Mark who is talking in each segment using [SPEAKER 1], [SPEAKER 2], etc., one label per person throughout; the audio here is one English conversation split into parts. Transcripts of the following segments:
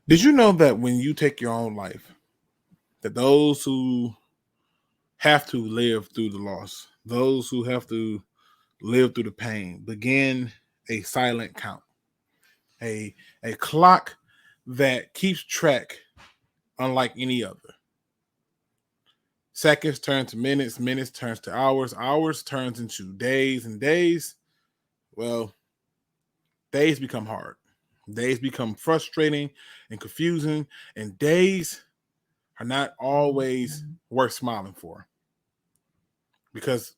[SPEAKER 1] Did you know that when you take your own life, that those who have to live through the loss, those who have to live through the pain, begin a silent count, a clock that keeps track unlike any other. Seconds turn to minutes, minutes turns to hours, hours turns into days, and days, well, days become hard. Days become frustrating and confusing, and days are not always worth smiling for because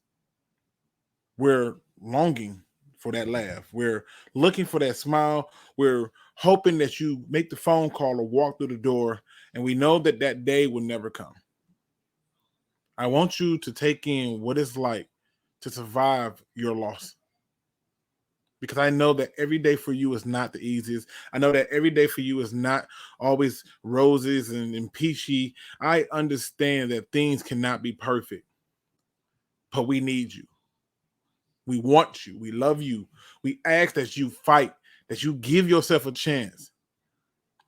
[SPEAKER 1] we're longing for that laugh. We're looking for that smile. We're hoping that you make the phone call or walk through the door, and we know that that day will never come. I want you to take in what it's like to survive your loss, because I know that every day for you is not the easiest. I know that every day for you is not always roses and peachy. I understand that things cannot be perfect, but we need you. We want you. We love you. We ask that you fight, that you give yourself a chance.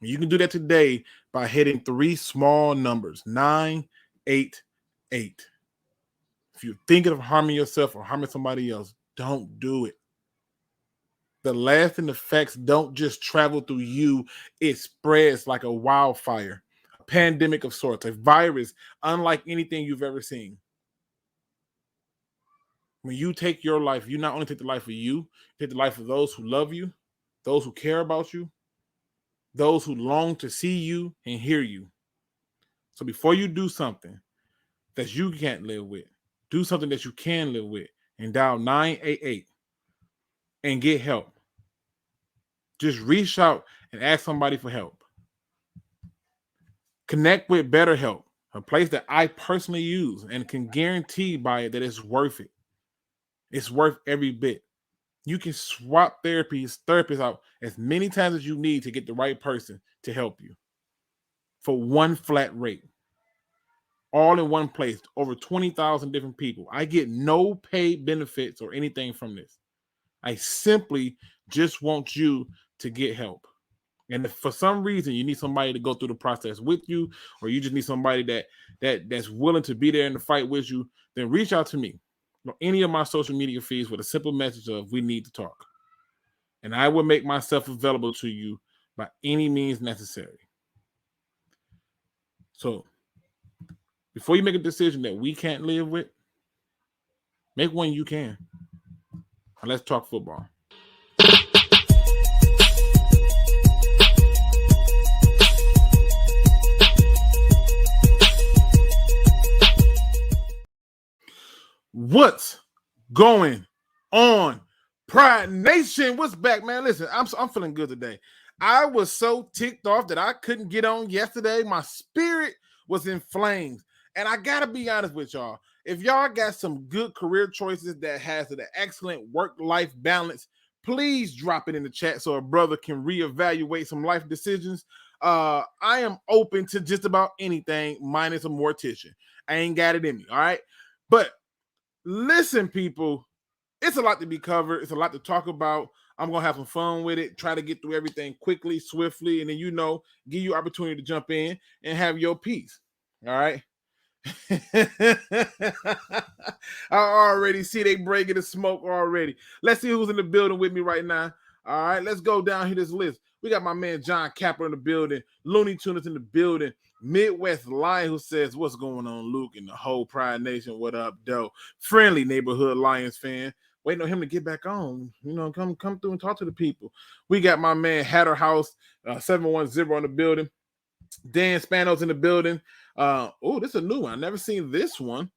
[SPEAKER 1] And you can do that today by hitting 3 small numbers, 988. If you're thinking of harming yourself or harming somebody else, don't do it. The lasting effects don't just travel through you, it spreads like a wildfire, a pandemic of sorts, a virus unlike anything you've ever seen. When you take your life, you not only take the life of you take the life of those who love you, those who care about you, those who long to see you and hear you. So before you do something that you can't live with, do something that you can live with and dial 988 and get help. Just reach out and ask somebody for help. Connect with BetterHelp, a place that I personally use and can guarantee by it that it's worth it. It's worth every bit. You can swap therapists out as many times as you need to get the right person to help you for one flat rate. All in one place, over 20,000 different people. I get no paid benefits or anything from this. I simply just want you to get help. And if for some reason you need somebody to go through the process with you, or you just need somebody that's willing to be there in the fight with you, then reach out to me or any of my social media feeds with a simple message of "we need to talk." And I will make myself available to you by any means necessary. So before you make a decision that we can't live with, make one you can. And let's talk football. What's going on, Pride Nation? What's back, man? Listen, I'm feeling good today. I was so ticked off that I couldn't get on yesterday. My spirit was in flames. And I got to be honest with y'all. If y'all got some good career choices that has an excellent work-life balance, please drop it in the chat so a brother can reevaluate some life decisions. I am open to just about anything minus a mortician. I ain't got it in me, all right? But listen, people, it's a lot to be covered. It's a lot to talk about. I'm going to have some fun with it, try to get through everything quickly, swiftly, and then, give you opportunity to jump in and have your piece, all right? I already see they breaking the smoke already. Let's see who's in the building with me right now. All right, let's go down here this list. We got my man Jon Kapler in the building, Looney Tunes in the building, Midwest Lion who says, "What's going on, Luke, and the whole Pride Nation? What up, though?" Friendly neighborhood Lions fan, waiting on him to get back on. Come through and talk to the people. We got my man Hatter House 710 in the building. Dan Spanos in the building. This is a new one. I've never seen this one.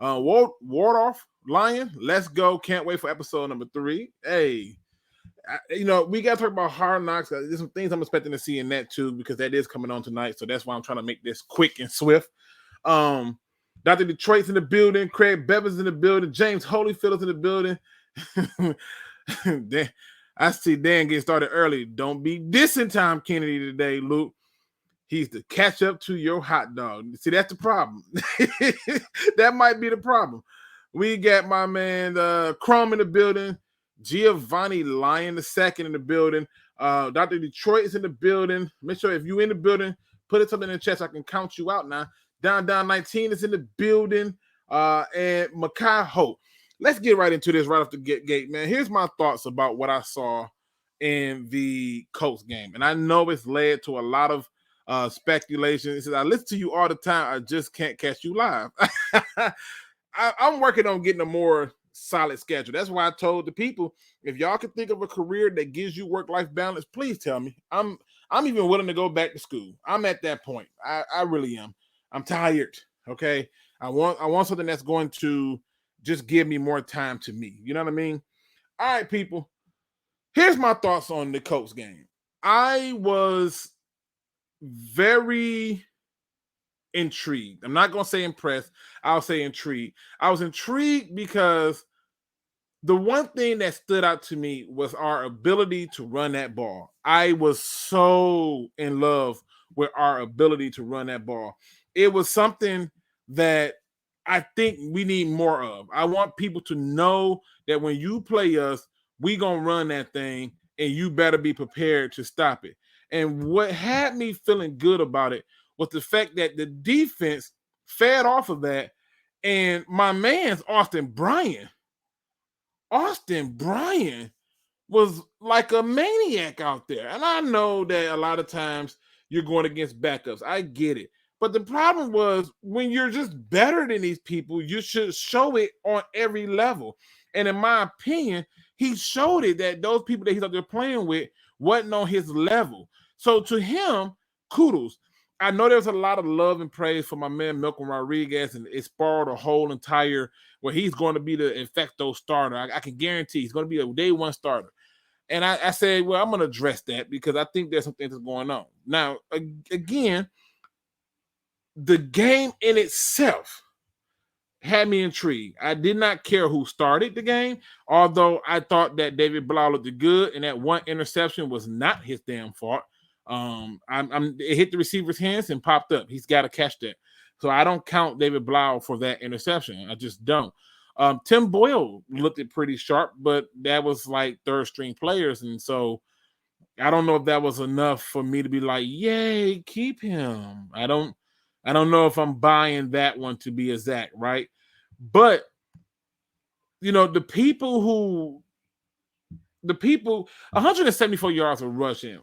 [SPEAKER 1] Wardorf Lion, let's go. Can't wait for episode number 3. Hey, we got to talk about Hard Knocks. There's some things I'm expecting to see in that too, because that is coming on tonight. So that's why I'm trying to make this quick and swift. Dr. Detroit's in the building. Craig Bevan's in the building. James Holyfield is in the building. I see Dan getting started early. Don't be dissing Tom Kennedy today, Luke. He's the catch up to your hot dog. See, that's the problem. That might be the problem. We got my man Chrome in the building. Giovanni Lyon II in the building. Dr. Detroit is in the building. Make sure if you're in the building, put it something in the chat so I can count you out now. Down 19 is in the building. And Makai Hope. Let's get right into this right off the gate, man. Here's my thoughts about what I saw in the Colts game. And I know it's led to a lot of speculation. It says, I listen to you all the time. I just can't catch you live. I'm working on getting a more solid schedule. That's why I told the people, if y'all can think of a career that gives you work-life balance, please tell me. I'm even willing to go back to school. I'm at that point. I really am. I'm tired. Okay. I want something that's going to just give me more time to me. You know what I mean? All right, people. Here's my thoughts on the Colts game. I was very intrigued. I'm not going to say impressed. I'll say intrigued. I was intrigued because the one thing that stood out to me was our ability to run that ball. I was so in love with our ability to run that ball. It was something that I think we need more of. I want people to know that when you play us, we going to run that thing and you better be prepared to stop it. And what had me feeling good about it was the fact that the defense fed off of that. And my man's Austin Bryant was like a maniac out there. And I know that a lot of times you're going against backups. I get it. But the problem was when you're just better than these people, you should show it on every level. And in my opinion, he showed it that those people that he's out there playing with wasn't on his level. So to him, kudos. I know there's a lot of love and praise for my man Malcolm Rodriguez, and it spoiled a whole entire where he's going to be the de facto starter. I can guarantee he's going to be a day one starter. And I said, well, I'm going to address that because I think there's some things that's going on. Now, again, the game in itself had me intrigued. I did not care who started the game, although I thought that David Blau looked good, and that one interception was not his damn fault. It hit the receiver's hands and popped up. He's got to catch that. So I don't count David Blau for that interception. I just don't. Tim Boyle looked it pretty sharp, but that was like third string players. And so I don't know if that was enough for me to be like, yay, keep him. I don't know if I'm buying that one to be exact, right? But, you know, the people 174 yards of rushing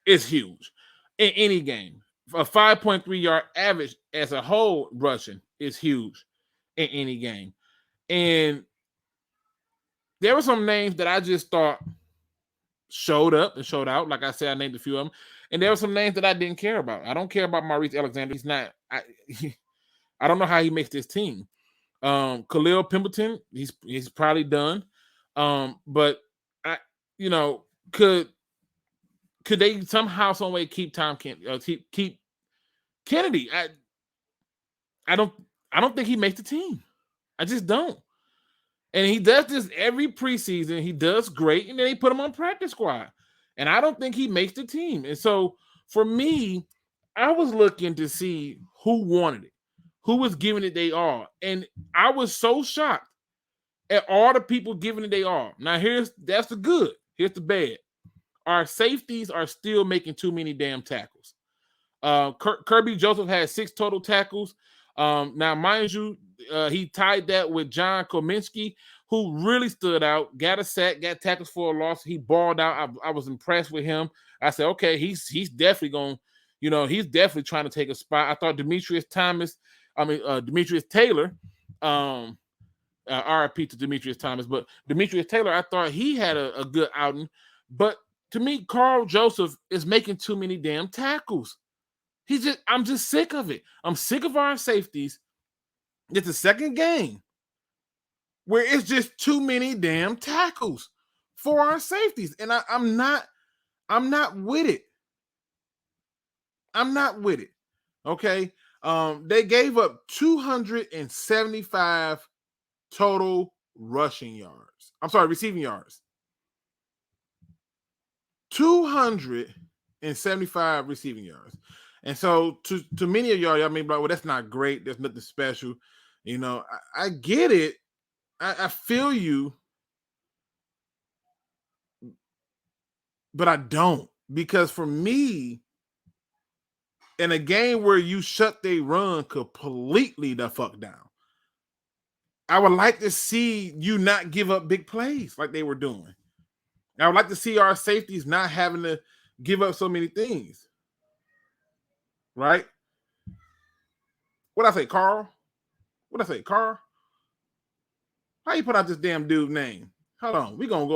[SPEAKER 1] is huge in any game. A 5.3 yard average as a whole rushing is huge in any game. And there were some names that I just thought showed up and showed out. Like I said, I named a few of them. And there were some names that I didn't care about. I don't care about Maurice Alexander. He's not. I don't know how he makes this team. Khalil Pimpleton, he's probably done. But could they somehow, some way keep keep Kennedy? I don't think he makes the team. I just don't. And he does this every preseason. He does great, and then they put him on practice squad. And I don't think he makes the team. And so for me, I was looking to see who wanted it, who was giving it they all. And I was so shocked at all the people giving it they all. Now, that's the good. Here's the bad. Our safeties are still making too many damn tackles. Kirby Joseph had 6 total tackles. Now, mind you, he tied that with John Kominski, who really stood out, got a sack, got tackles for a loss. He balled out. I was impressed with him. I said, okay, he's definitely going, he's definitely trying to take a spot. I thought Demetrius Taylor, RIP to Demetrius Thomas, but Demetrius Taylor, I thought he had a good outing. But to me, Carl Joseph is making too many damn tackles. I'm just sick of it. I'm sick of our safeties. It's the second game where it's just too many damn tackles for our safeties. And I'm not with it. I'm not with it. Okay. They gave up 275 total receiving yards. 275 receiving yards. And so to many of y'all may be like, well, that's not great. There's nothing special. I get it. I feel you. But I don't, because for me, in a game where you shut they run completely the fuck down, I would like to see you not give up big plays like they were doing. I would like to see our safeties not having to give up so many things. Right? What I say, Carl? What I say, Carl? How you put out this damn dude name? Hold on.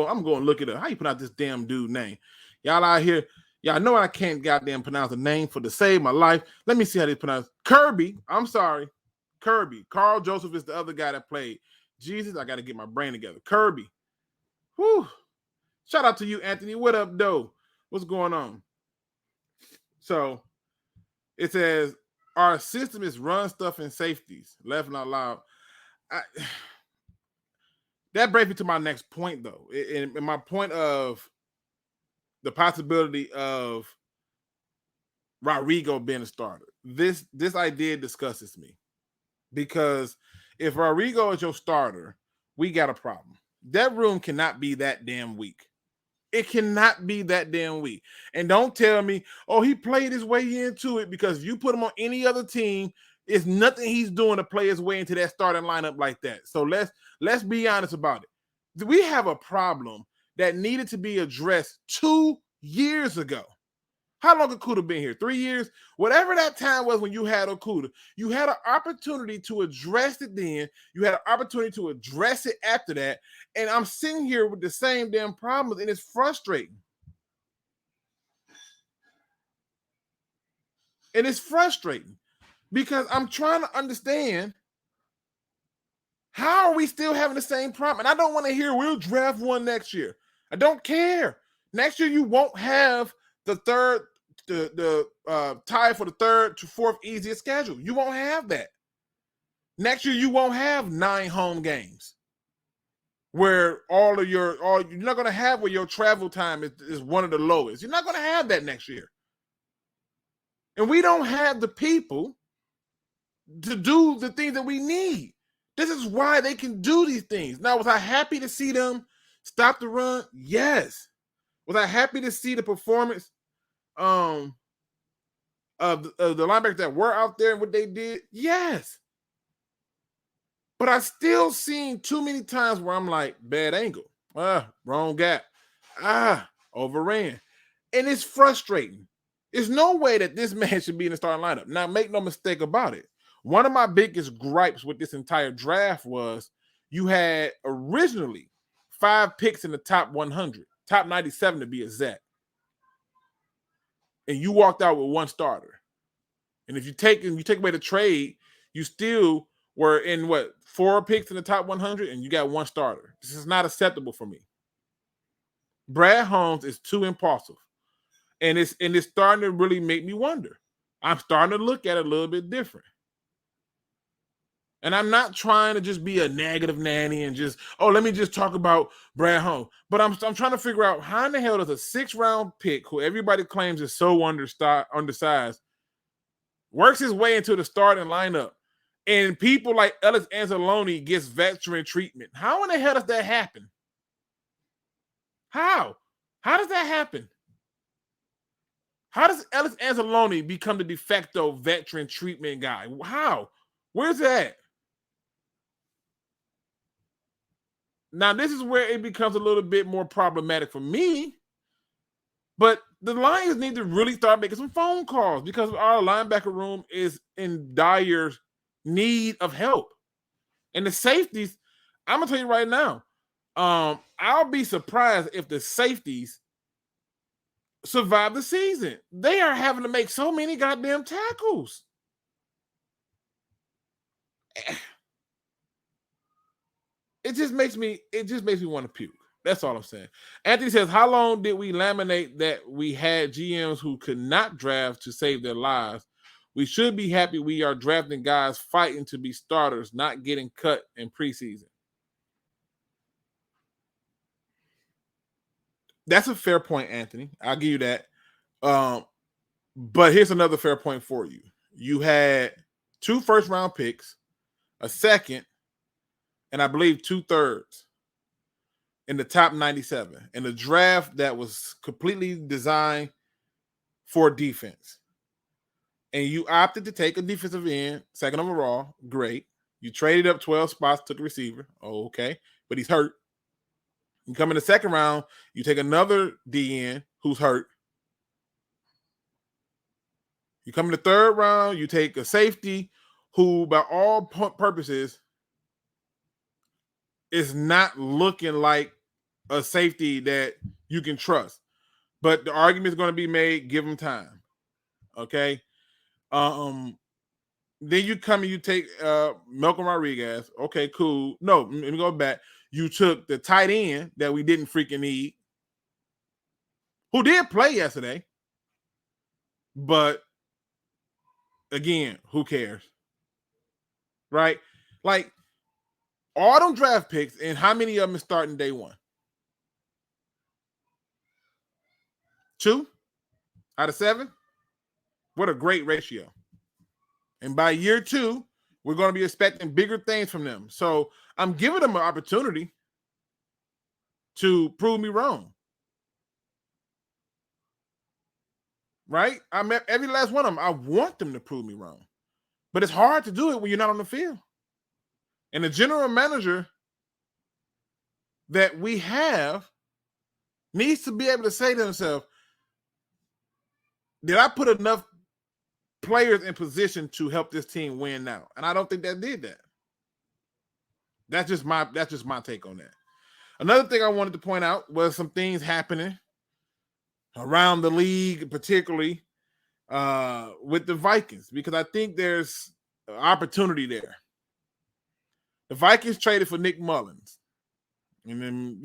[SPEAKER 1] I'm going to look it up. How you put out this damn dude name? Y'all out here, y'all know I can't goddamn pronounce a name for to save my life. Let me see how they pronounce Kirby. I'm sorry. Kirby. Carl Joseph is the other guy that played. Jesus, I got to get my brain together. Kirby. Whew. Shout out to you, Anthony. What up, though? What's going on? So it says our system is run stuff and safeties. Laughing out loud. That brings me to my next point, though. In my point of the possibility of Rodrigo being a starter. This idea disgusts me, because if Rodrigo is your starter, we got a problem. That room cannot be that damn weak. It cannot be that damn weak. And don't tell me, oh, he played his way into it, because if you put him on any other team, it's nothing he's doing to play his way into that starting lineup like that. So let's be honest about it. We have a problem that needed to be addressed 2 years ago. How long Okuda been here? 3 years? Whatever that time was when you had Okuda, you had an opportunity to address it then. You had an opportunity to address it after that. And I'm sitting here with the same damn problems, and it's frustrating. And it's frustrating because I'm trying to understand, how are we still having the same problem? And I don't want to hear we'll draft one next year. I don't care. Next year you won't have the tie for the third to fourth easiest schedule. You won't have that. Next year you won't have 9 home games where you're not going to have where your travel time is one of the lowest. You're not going to have that next year. And we don't have the people to do the things that we need. This is why they can do these things. Now, was I happy to see them stop the run? Yes. Was I happy to see the performance of the linebackers that were out there and what they did? Yes. But I still seen too many times where I'm like, bad angle. Wrong gap. Overran. And it's frustrating. There's no way that this man should be in the starting lineup. Now, make no mistake about it. One of my biggest gripes with this entire draft was you had originally 5 picks in the top 100, top 97 to be exact. And you walked out with 1 starter. And if you take away the trade, you still were in 4 picks in the top 100 and you got 1 starter. This is not acceptable for me. Brad Holmes is too impulsive. And it's starting to really make me wonder. I'm starting to look at it a little bit different. And I'm not trying to just be a negative nanny and just, let me just talk about Brad Holmes. But I'm trying to figure out, how in the hell does a 6th-round pick, who everybody claims is so undersized, works his way into the starting lineup, and people like Ellis Anzalone gets veteran treatment? How in the hell does that happen? How? How does that happen? How does Ellis Anzalone become the de facto veteran treatment guy? How? Where's that? Now, this is where it becomes a little bit more problematic for me. But the Lions need to really start making some phone calls, because our linebacker room is in dire need of help. And the safeties, I'm going to tell you right now, I'll be surprised if the safeties survive the season. They are having to make so many goddamn tackles. It just makes me want to puke. That's all I'm saying. Anthony says, how long did we laminate that we had GMs who could not draft to save their lives? We should be happy we are drafting guys fighting to be starters, not getting cut in preseason. That's a fair point, Anthony. I'll give you that. But here's another fair point for you. You had 2 first-round picks, a second, and I believe 2 thirds. in the top 97 in a draft that was completely designed for defense. And you opted to take a defensive end, second overall, great. You traded up 12 spots, took a receiver, okay, but he's hurt. You come in the second round, you take another DN who's hurt. You come in the third round, you take a safety who, by all purposes, is not looking like a safety that you can trust. But the argument is going to be made, give him time. Okay. Then you come and you take Malcolm Rodriguez. Okay, cool. No, let me go back. You took the tight end that we didn't freaking need, who did play yesterday. But again, who cares? Right? Like, all them draft picks, and how many of them is starting day one? 2 out of 7? What a great ratio. And by year 2, we're going to be expecting bigger things from them. So I'm giving them an opportunity to prove me wrong. Right? Every last one of them, I want them to prove me wrong. But it's hard to do it when you're not on the field. And the general manager that we have needs to be able to say to himself, did I put enough players in position to help this team win now? And I don't think that did that. That's just my take on that. Another thing I wanted to point out was some things happening around the league, particularly with the Vikings, because I think there's opportunity there. The Vikings traded for Nick Mullins. And then,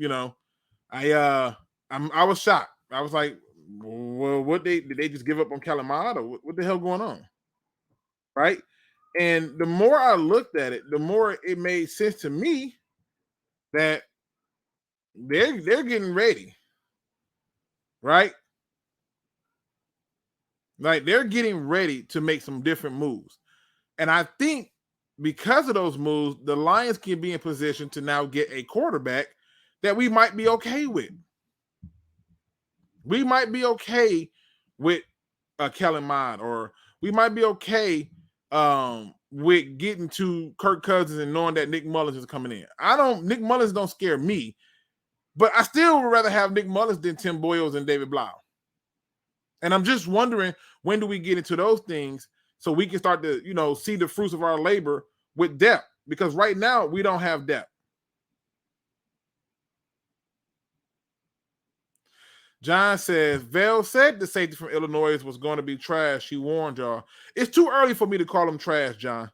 [SPEAKER 1] I was shocked. I was like, well, did they just give up on Calamard, or what the hell going on? Right? And the more I looked at it, the more it made sense to me that they're getting ready. Right? Like, they're getting ready to make some different moves. And I think because of those moves, the Lions can be in position to now get a quarterback that we might be okay with. We might be okay with Kellen Mond, or we might be okay with getting to Kirk Cousins and knowing that Nick Mullins is coming in. Nick Mullins don't scare me, but I still would rather have Nick Mullins than Tim Boyles and David Blau. And I'm just wondering, when do we get into those things so we can start to, see the fruits of our labor with depth? Because right now we don't have depth. John says, Vel said the safety from Illinois was going to be trash. She warned y'all. It's too early for me to call him trash, John.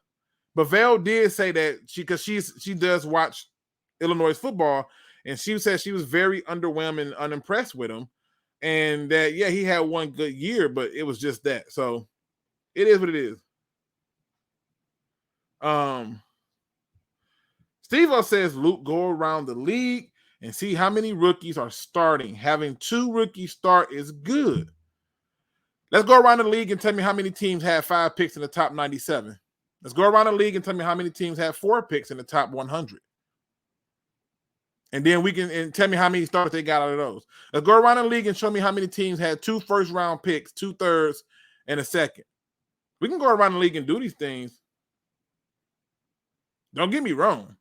[SPEAKER 1] But Vel did say that she does watch Illinois football, and she said she was very underwhelmed and unimpressed with him. And that, yeah, he had one good year, but it was just that. So it is what it is. Steve-O says, Luke, go around the league and see how many rookies are starting. Having 2 rookies start is good. Let's go around the league and tell me how many teams had 5 picks in the top 97. Let's go around the league and tell me how many teams had 4 picks in the top 100. And then and tell me how many starters they got out of those. Let's go around the league and show me how many teams had 2 first-round picks, 2 thirds, and a second. We can go around the league and do these things. Don't get me wrong.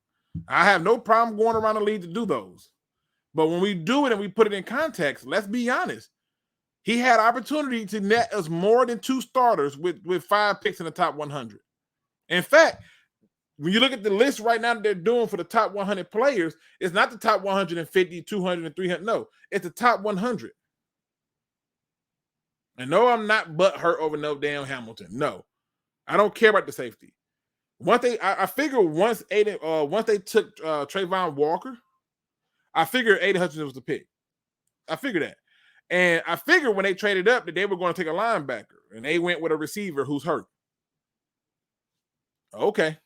[SPEAKER 1] I have no problem going around the league to do those. But when we do it and we put it in context, let's be honest. He had opportunity to net us more than 2 starters with 5 picks in the top 100. In fact, when you look at the list right now that they're doing for the top 100 players, it's not the top 150, 200, and 300. No, it's the top 100. And no, I'm not butthurt over no damn Hamilton. No, I don't care about the safety. I figure once they took Trayvon Walker, I figured Aiden Hutchinson was the pick. I figured that. And I figured when they traded up that they were going to take a linebacker, and they went with a receiver who's hurt. Okay.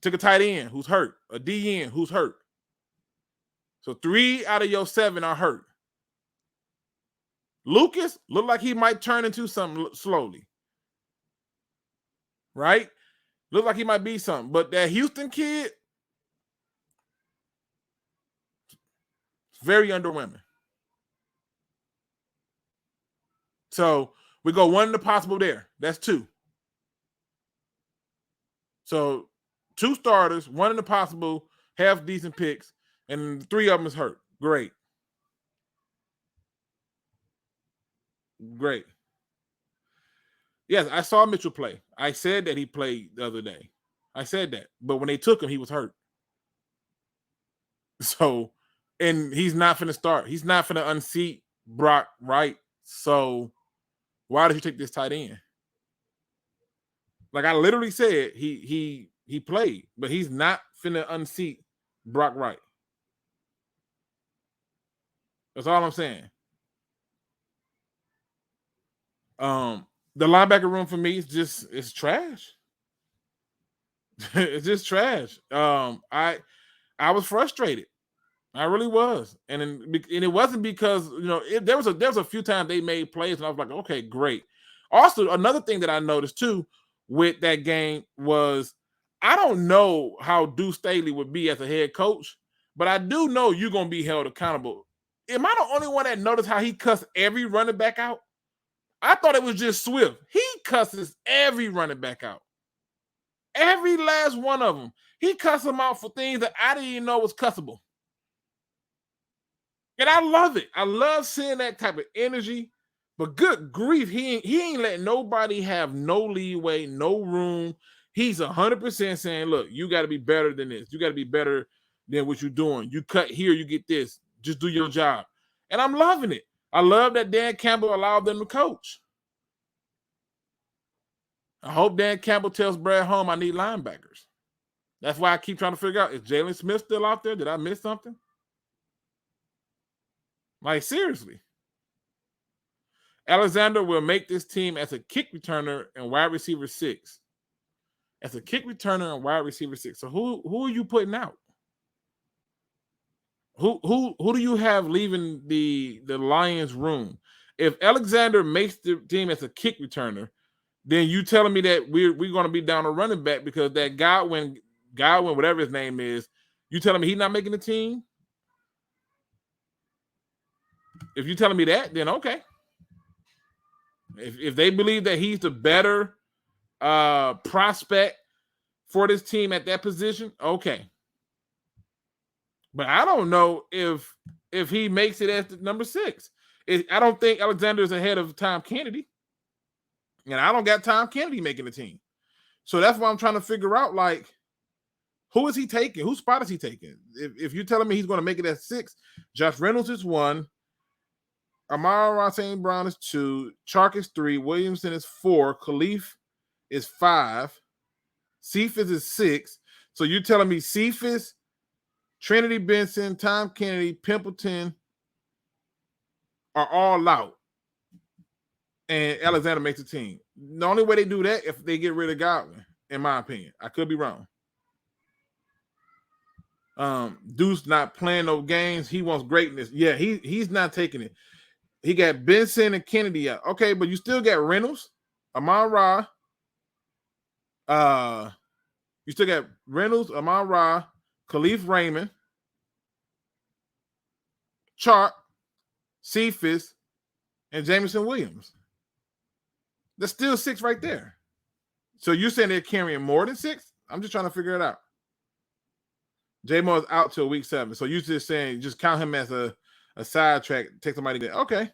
[SPEAKER 1] Took a tight end who's hurt, a DN who's hurt. So 3 out of your 7 are hurt. Lucas looked like he might turn into something slowly. Right? Looked like he might be something. But that Houston kid, Very underwhelming. So we go one in the possible there. That's 2. So 2 starters, 1 in the possible, half decent picks, and 3 of them is hurt. Great. Yes, I saw Mitchell play. I said that he played the other day. I said that. But when they took him, he was hurt. So, and he's not finna start. He's not finna unseat Brock Wright. So, why did you take this tight end? Like I literally said, he played, but he's not finna unseat Brock Wright. That's all I'm saying. The linebacker room for me is it's trash. It's just trash. I was frustrated. I really was, and it wasn't because there was a few times they made plays, and I was like, okay, great. Also, another thing that I noticed too with that game was I don't know how Deuce Staley would be as a head coach, but I do know you're gonna be held accountable. Am I the only one that noticed how he cussed every running back out? I thought it was just Swift. He cusses every running back out. Every last one of them. He cussed them out for things that I didn't even know was cussable. And I love it. I love seeing that type of energy. But good grief, he ain't letting nobody have no leeway, no room. He's 100% saying, look, you got to be better than this. You got to be better than what you're doing. You cut here, you get this. Just do your job. And I'm loving it. I love that Dan Campbell allowed them to coach. I hope Dan Campbell tells Brad Holm I need linebackers. That's why I keep trying to figure out, is Jalen Smith still out there? Did I miss something? Like, seriously. Alexander will make this team as a kick returner and wide receiver 6. As a kick returner and wide receiver 6. So who are you putting out? Who do you have leaving the Lions room? If Alexander makes the team as a kick returner, then you telling me that we're going to be down a running back because that Godwin, whatever his name is, you telling me he's not making the team? If you're telling me that, then okay. If they believe that he's the better prospect for this team at that position, okay. But I don't know if he makes it as the number 6. I don't think Alexander is ahead of Tom Kennedy. And I don't got Tom Kennedy making the team. So that's why I'm trying to figure out, like, who is he taking? Whose spot is he taking? If you're telling me he's going to make it at 6, Josh Reynolds is 1, Amon-Ra St. Brown is 2, Chark is 3, Williamson is 4, Khalif is 5, Cephas is 6. So you're telling me Cephas, Trinity Benson, Tom Kennedy, Pimpleton are all out, and Alexander makes the team. The only way they do that if they get rid of Godwin, in my opinion. I could be wrong. Deuce not playing no games. He wants greatness. Yeah, he's not taking it. He got Benson and Kennedy out. Okay, but you still got Reynolds, Amon-Ra. You still got Reynolds, Amon-Ra, Khalif Raymond, Chark, Cephas, and Jameson Williams. That's still 6 right there. So you're saying they're carrying more than 6? I'm just trying to figure it out. J-Mo is out till week 7. So you're just saying just count him as a sidetrack, take somebody there. Okay.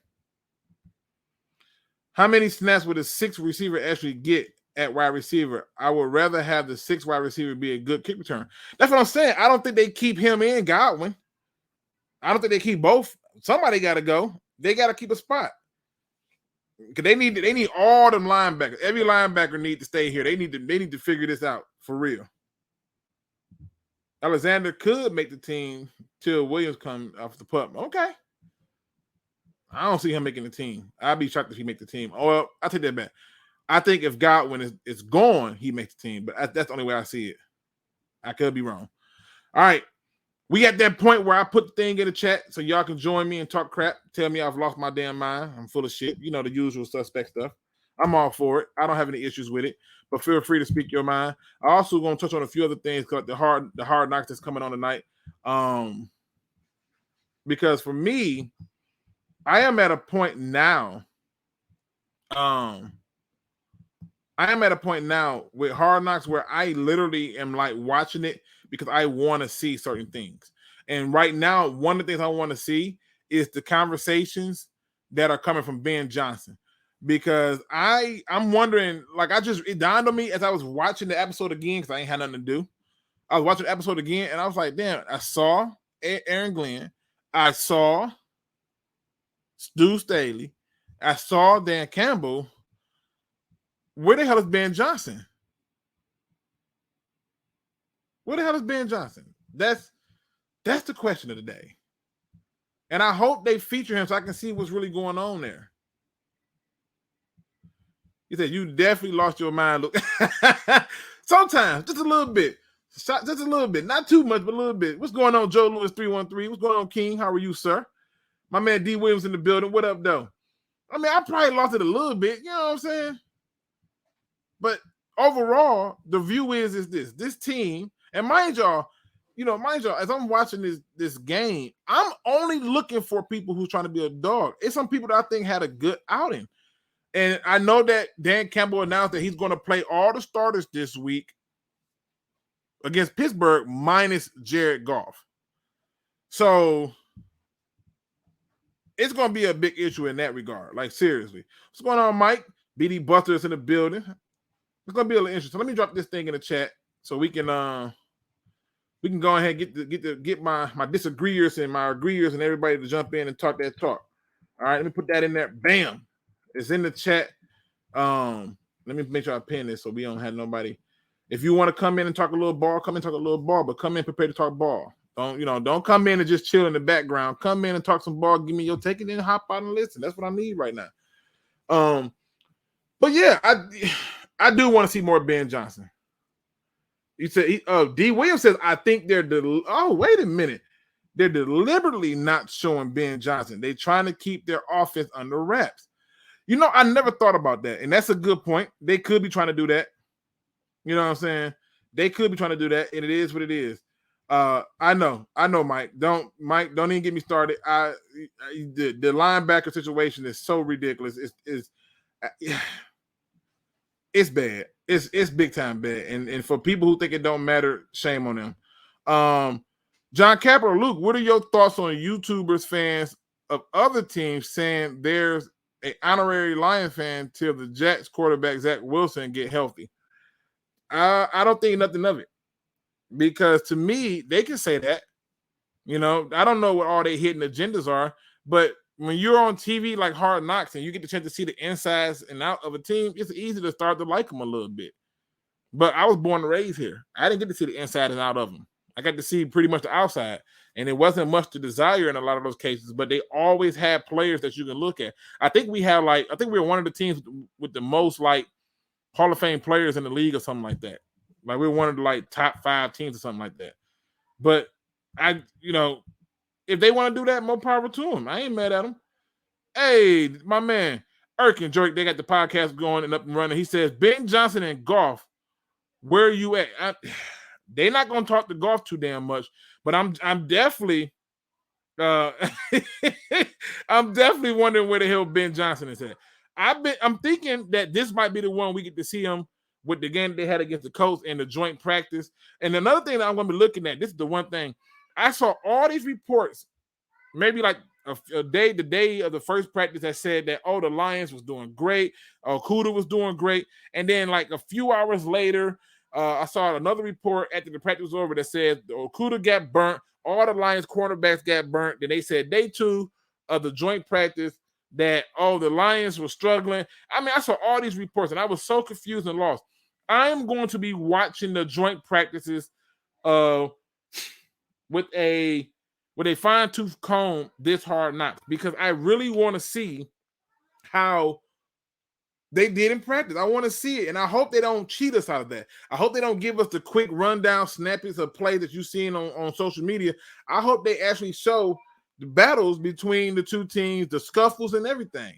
[SPEAKER 1] How many snaps would a 6 receiver actually get at wide receiver? I would rather have the 6 wide receiver be a good kick return. That's what I'm saying. I don't think they keep him in Godwin. I don't think they keep both. Somebody got to go. They got to keep a spot. Because they need all them linebackers. Every linebacker need to stay here. They need to figure this out for real. Alexander could make the team till Williams come off the pup. Okay. I don't see him making the team. I'd be shocked if he make the team. Oh, well, I take that back. I think if Godwin is gone, he makes the team. But that's the only way I see it. I could be wrong. All right. We at that point where I put the thing in the chat so y'all can join me and talk crap. Tell me I've lost my damn mind. I'm full of shit. You know, the usual suspect stuff. I'm all for it. I don't have any issues with it. But feel free to speak your mind. I also going to touch on a few other things, because the hard knocks that's coming on tonight. Because for me, I am at a point now. I am at a point now with Hard Knocks where I literally am like watching it because I want to see certain things. And right now, one of the things I want to see is the conversations that are coming from Ben Johnson. Because I'm wondering, like, it dawned on me as I was watching the episode again, because I ain't had nothing to do. I was watching the episode again, and I was like, damn, I saw Aaron Glenn. I saw Stu Staley. I saw Dan Campbell. Where the hell is Ben Johnson? Where the hell is Ben Johnson? That's the question of the day. And I hope they feature him so I can see what's really going on there. He said, you definitely lost your mind. Look, sometimes, just a little bit. Just a little bit. Not too much, but a little bit. What's going on, Joe Lewis 313? What's going on, King? How are you, sir? My man D. Williams in the building. What up, though? I mean, I probably lost it a little bit. You know what I'm saying? But overall, the view is this team, and mind y'all, as I'm watching this game, I'm only looking for people who's trying to be a dog. It's some people that I think had a good outing. And I know that Dan Campbell announced that he's going to play all the starters this week against Pittsburgh minus Jared Goff. So it's going to be a big issue in that regard. Like, seriously. What's going on, Mike? BD Buster is in the building. It's going to be a little interesting. So let me drop this thing in the chat so we can go ahead and get my disagreeers and my agreeers and everybody to jump in and talk that talk. All right, let me put that in there. Bam. It's in the chat. Let me make sure I pin this so we don't have nobody. If you want to come in and talk a little ball, come in and talk a little ball, but come in prepared to talk ball. Don't come in and just chill in the background. Come in and talk some ball. Give me your take it and hop out and listen. That's what I need right now. But yeah, I do want to see more Ben Johnson. You said D. Williams says, I think wait a minute. They're deliberately not showing Ben Johnson. They're trying to keep their offense under wraps. I never thought about that. And that's a good point. They could be trying to do that. You know what I'm saying? They could be trying to do that, and it is what it is. I know, Mike. Don't even get me started. The linebacker situation is so ridiculous. It's bad. It's big time bad. And for people who think it don't matter, shame on them. Jon Kapler, Luke, what are your thoughts on YouTubers, fans of other teams saying there's an honorary Lion fan till the Jets quarterback Zach Wilson get healthy? I don't think nothing of it, because to me, they can say that. I don't know what all their hidden agendas are, but when you're on TV like Hard Knocks and you get the chance to see the insides and out of a team, it's easy to start to like them a little bit. But I was born and raised here. I didn't get to see the inside and out of them. I got to see pretty much the outside, and it wasn't much to desire in a lot of those cases, but they always had players that you can look at. I think we were one of the teams with the most like Hall of Fame players in the league or something like that. Like we were one of the like top 5 teams or something like that. But if they want to do that, more power to them. I ain't mad at them. Hey, my man, Erkin Jerk, they got the podcast going and up and running. He says, Ben Johnson and Goff, where are you at? They're not going to talk to Goff too damn much, but I'm definitely I'm definitely wondering where the hell Ben Johnson is at. I'm thinking that this might be the one we get to see him with the game that they had against the Colts and the joint practice. And another thing that I'm going to be looking at, this is the one thing, I saw all these reports, maybe like the day of the first practice, that said that, the Lions was doing great, Okudah was doing great, and then like a few hours later, I saw another report after the practice was over that said Okudah got burnt, all the Lions cornerbacks got burnt. Then they said day 2 of the joint practice that, the Lions were struggling. I mean, I saw all these reports, and I was so confused and lost. I'm going to be watching the joint practices with a fine-tooth comb this Hard Knocks, because I really want to see how they did in practice. I want to see it, and I hope they don't cheat us out of that. I hope they don't give us the quick rundown snippets of play that you've seen on social media. I hope they actually show the battles between the two teams, the scuffles and everything.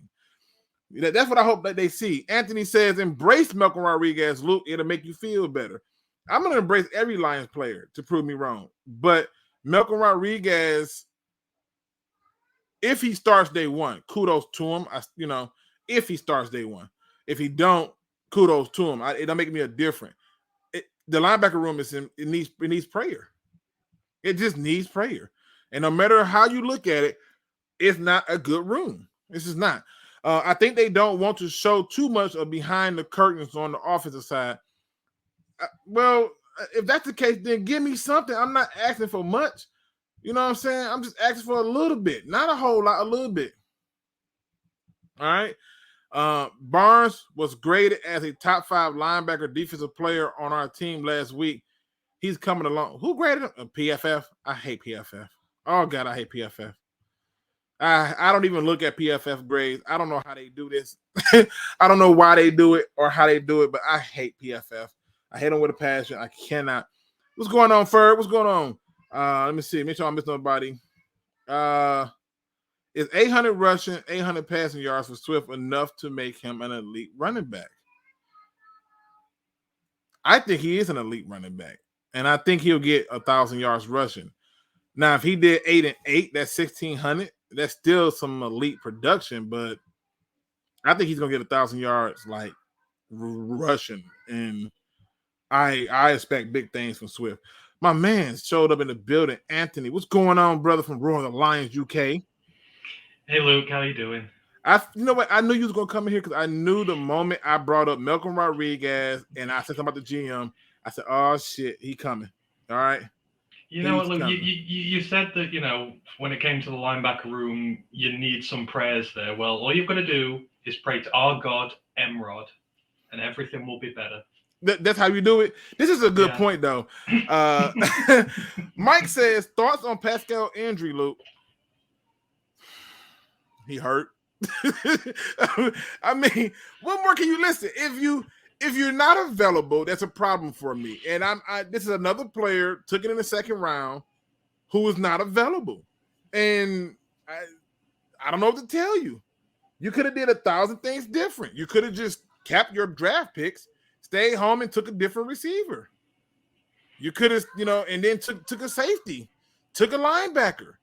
[SPEAKER 1] That's what I hope that they see. Anthony says, embrace Malcolm Rodriguez, Luke. It'll make you feel better. I'm going to embrace every Lions player to prove me wrong. But Malcolm Rodriguez, If he starts day one, kudos to him. If he starts day one. If he don't, kudos to him. It don't make me a difference. The linebacker room it needs prayer. It just needs prayer. And no matter how you look at it, it's not a good room. This is not. I think they don't want to show too much of behind the curtains on the offensive side. Well, if that's the case, then give me something. I'm not asking for much. You know what I'm saying? I'm just asking for a little bit, not a whole lot, a little bit. All right. Barnes was graded as a top 5 linebacker defensive player on our team last week. He's coming along. Who graded him? PFF? I hate PFF. Oh, God, I hate PFF. I don't even look at PFF grades. I don't know how they do this. I don't know why they do it or how they do it, but I hate PFF. I hate them with a passion. I cannot. What's going on, Ferg? What's going on? Let me see. Make sure I miss nobody. Is 800 rushing, 800 passing yards for Swift enough to make him an elite running back? I think he is an elite running back, and I think he'll get 1,000 yards rushing. Now, if he did 8 and 8, that's 1,600. That's still some elite production, but I think he's gonna get 1,000 yards like rushing, and I expect big things from Swift. My man showed up in the building. Anthony, what's going on, brother, from Royal Lions UK?
[SPEAKER 2] Hey, Luke, how you doing?
[SPEAKER 1] You know what? I knew you was gonna come in here because I knew the moment I brought up Malcolm Rodriguez and I said something about the GM, I said, "Oh shit, he coming." All right.
[SPEAKER 2] You know what, Luke? You said that when it came to the linebacker room, you need some prayers there. Well, all you've got to do is pray to our God, Emrod, and everything will be better.
[SPEAKER 1] That's how you do it. This is a good point, though. Mike says thoughts on Pascal injury, Luke. He hurt. I mean, what more can you listen? If you're not available, that's a problem for me. And this is another player took it in the second round who is not available. And I don't know what to tell you. You could have did 1,000 things different. You could have just capped your draft picks, stayed home and took a different receiver. You could have, and then took a safety, took a linebacker.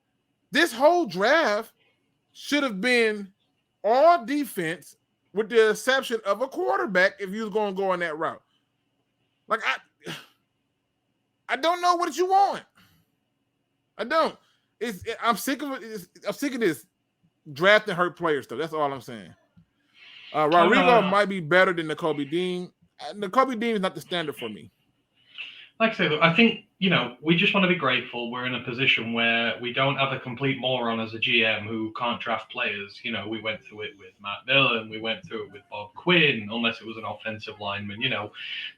[SPEAKER 1] This whole draft should have been all defense with the exception of a quarterback if you was going to go on that route. Like, I don't know what you want. I don't. I'm sick of it. I'm sick of this drafting hurt players stuff. That's all I'm saying. Rodrigo might be better than Nakobe Dean. Nakobe Dean is not the standard for me.
[SPEAKER 2] Like I say, look, I think, we just want to be grateful we're in a position where we don't have a complete moron as a GM who can't draft players. We went through it with Matt Dillon, we went through it with Bob Quin, unless it was an offensive lineman.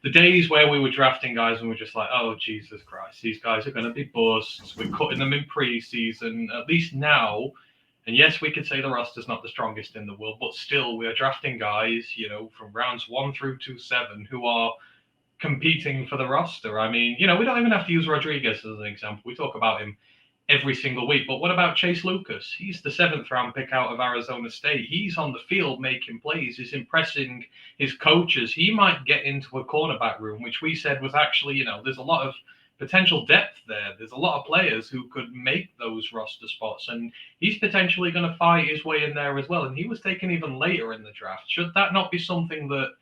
[SPEAKER 2] The days where we were drafting guys and we're just like, oh, Jesus Christ, these guys are going to be busts. We're cutting them in preseason. At least now, and yes, we could say the roster's not the strongest in the world, but still we are drafting guys, from rounds 1 through to 7 who are competing for the roster. I mean, we don't even have to use Rodriguez as an example. We talk about him every single week. But what about Chase Lucas? He's the 7th round pick out of Arizona State. He's on the field making plays. He's impressing his coaches. He might get into a cornerback room, which we said was actually, there's a lot of potential depth there. There's a lot of players who could make those roster spots. And he's potentially going to fight his way in there as well. And he was taken even later in the draft. Should that not be something that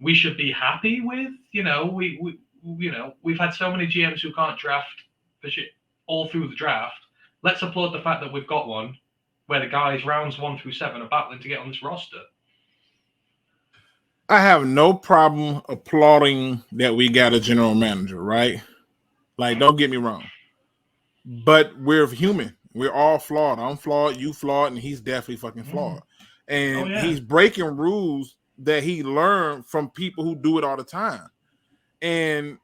[SPEAKER 2] we should be happy with? We've had so many GMs who can't draft for shit all through the draft. Let's applaud the fact that we've got one where the guys rounds 1 through 7 are battling to get on this roster.
[SPEAKER 1] I have no problem applauding that we got a general manager, right? Like, don't get me wrong. But we're human. We're all flawed. I'm flawed, you flawed, and he's definitely fucking flawed. And he's breaking rules that he learned from people who do it all the time. And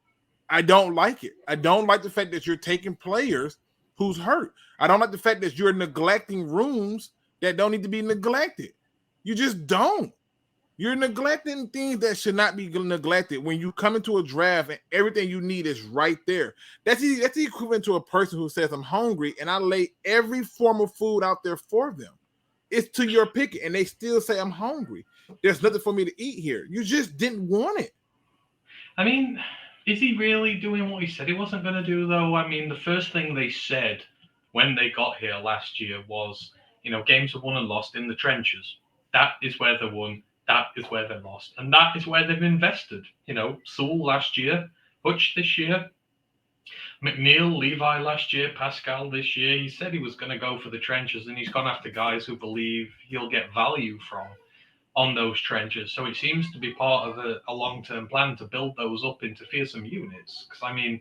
[SPEAKER 1] I don't like it. I don't like the fact that you're taking players who's hurt. I don't like the fact that you're neglecting rooms that don't need to be neglected. You just don't. You're neglecting things that should not be neglected when you come into a draft and everything you need is right there. That's the equivalent to a person who says, I'm hungry, and I lay every form of food out there for them. It's to your picking, and they still say, I'm hungry. There's nothing for me to eat here. You just didn't want it.
[SPEAKER 2] I mean, is he really doing what he said he wasn't going to do, though? I mean, the first thing they said when they got here last year was, games are won and lost in the trenches. That is where they're won. That is where they're lost. And that is where they've invested. Sewell last year, Hutch this year, McNeil, Levi last year, Pascal this year. He said he was going to go for the trenches, and he's gone after guys who believe he'll get value from on those trenches. So it seems to be part of a long-term plan to build those up into fearsome units. Because,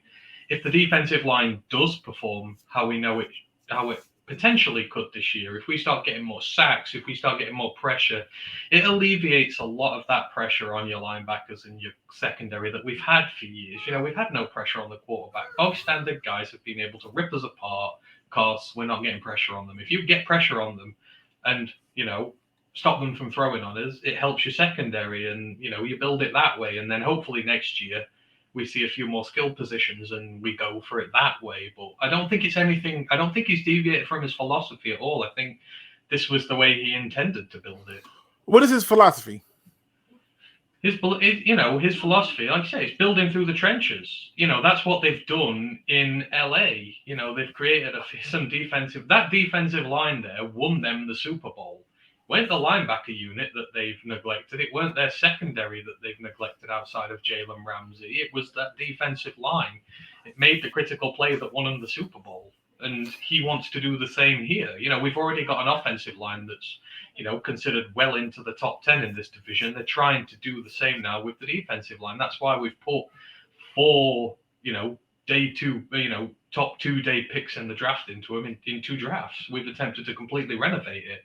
[SPEAKER 2] if the defensive line does perform how it potentially could this year, if we start getting more sacks, if we start getting more pressure, it alleviates a lot of that pressure on your linebackers and your secondary that we've had for years. We've had no pressure on the quarterback. Bog standard guys have been able to rip us apart because we're not getting pressure on them. If you get pressure on them and, stop them from throwing on us, it helps your secondary, and, you build it that way. And then hopefully next year we see a few more skill positions and we go for it that way. But I don't think it's anything. I don't think he's deviated from his philosophy at all. I think this was the way he intended to build it.
[SPEAKER 1] What is his philosophy?
[SPEAKER 2] His philosophy, like I say, is building through the trenches. That's what they've done in LA. They've created some defensive. That defensive line there won them the Super Bowl. It weren't the linebacker unit that they've neglected. It weren't their secondary that they've neglected outside of Jalen Ramsey. It was that defensive line. It made the critical play that won them the Super Bowl. And he wants to do the same here. We've already got an offensive line that's, considered well into the top 10 in this division. They're trying to do the same now with the defensive line. That's why we've put 4, day 2, top 2 day picks in the draft into him in 2 drafts. We've attempted to completely renovate it.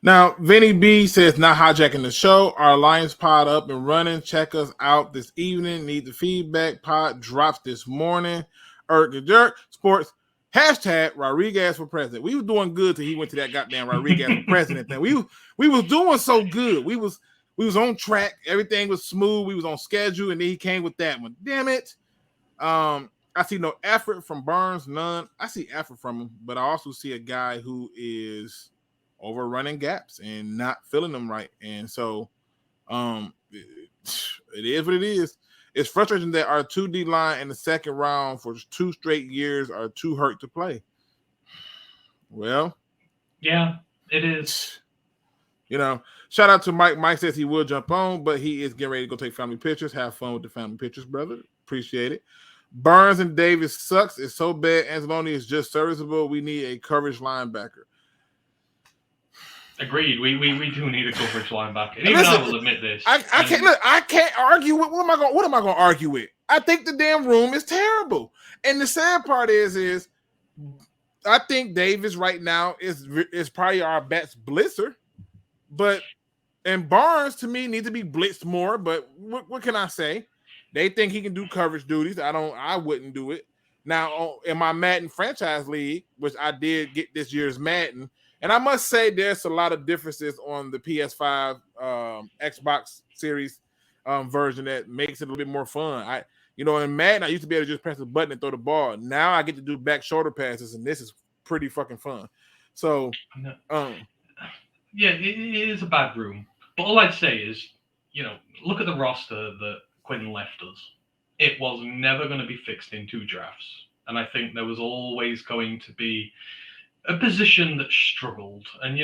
[SPEAKER 1] Now, Vinny B says, not hijacking the show. Our Lions pod up and running. Check us out this evening. Need the feedback. Pod drops this morning. The Jerk Sports. Hashtag Rodriguez for president. We was doing good till he went to that goddamn Rodriguez for president thing. We was doing so good. We was on track. Everything was smooth. We was on schedule, and then he came with that one. Damn it. I see no effort from Burns. None. I see effort from him, but I also see a guy who is overrunning gaps and not filling them right. And so it is what it is. It's frustrating that our 2D line in the second round for 2 straight years are too hurt to play. Well,
[SPEAKER 2] yeah, it is.
[SPEAKER 1] Shout out to Mike. Mike says he will jump on, but he is getting ready to go take family pictures. Have fun with the family pictures, brother. Appreciate it. Burns and Davis sucks. It's so bad. Anzalone is just serviceable. We need a coverage linebacker.
[SPEAKER 2] Agreed. We do need a coverage linebacker. And even I will admit this.
[SPEAKER 1] I can't argue with. What am I going to argue with? I think the damn room is terrible. And the sad part is I think Davis right now is probably our best blitzer, and Barnes to me needs to be blitzed more. But what can I say? They think he can do coverage duties. I wouldn't do it. Now in my Madden franchise league, which I did get this year's Madden. And I must say there's a lot of differences on the PS5 Xbox Series version that makes it a little bit more fun. In Madden, I used to be able to just press the button and throw the ball. Now I get to do back shoulder passes, and this is pretty fucking fun. So,
[SPEAKER 2] yeah, it is a bad room. But all I'd say is, look at the roster that Quin left us. It was never going to be fixed in 2 drafts. And I think there was always going to be a position that struggled. And,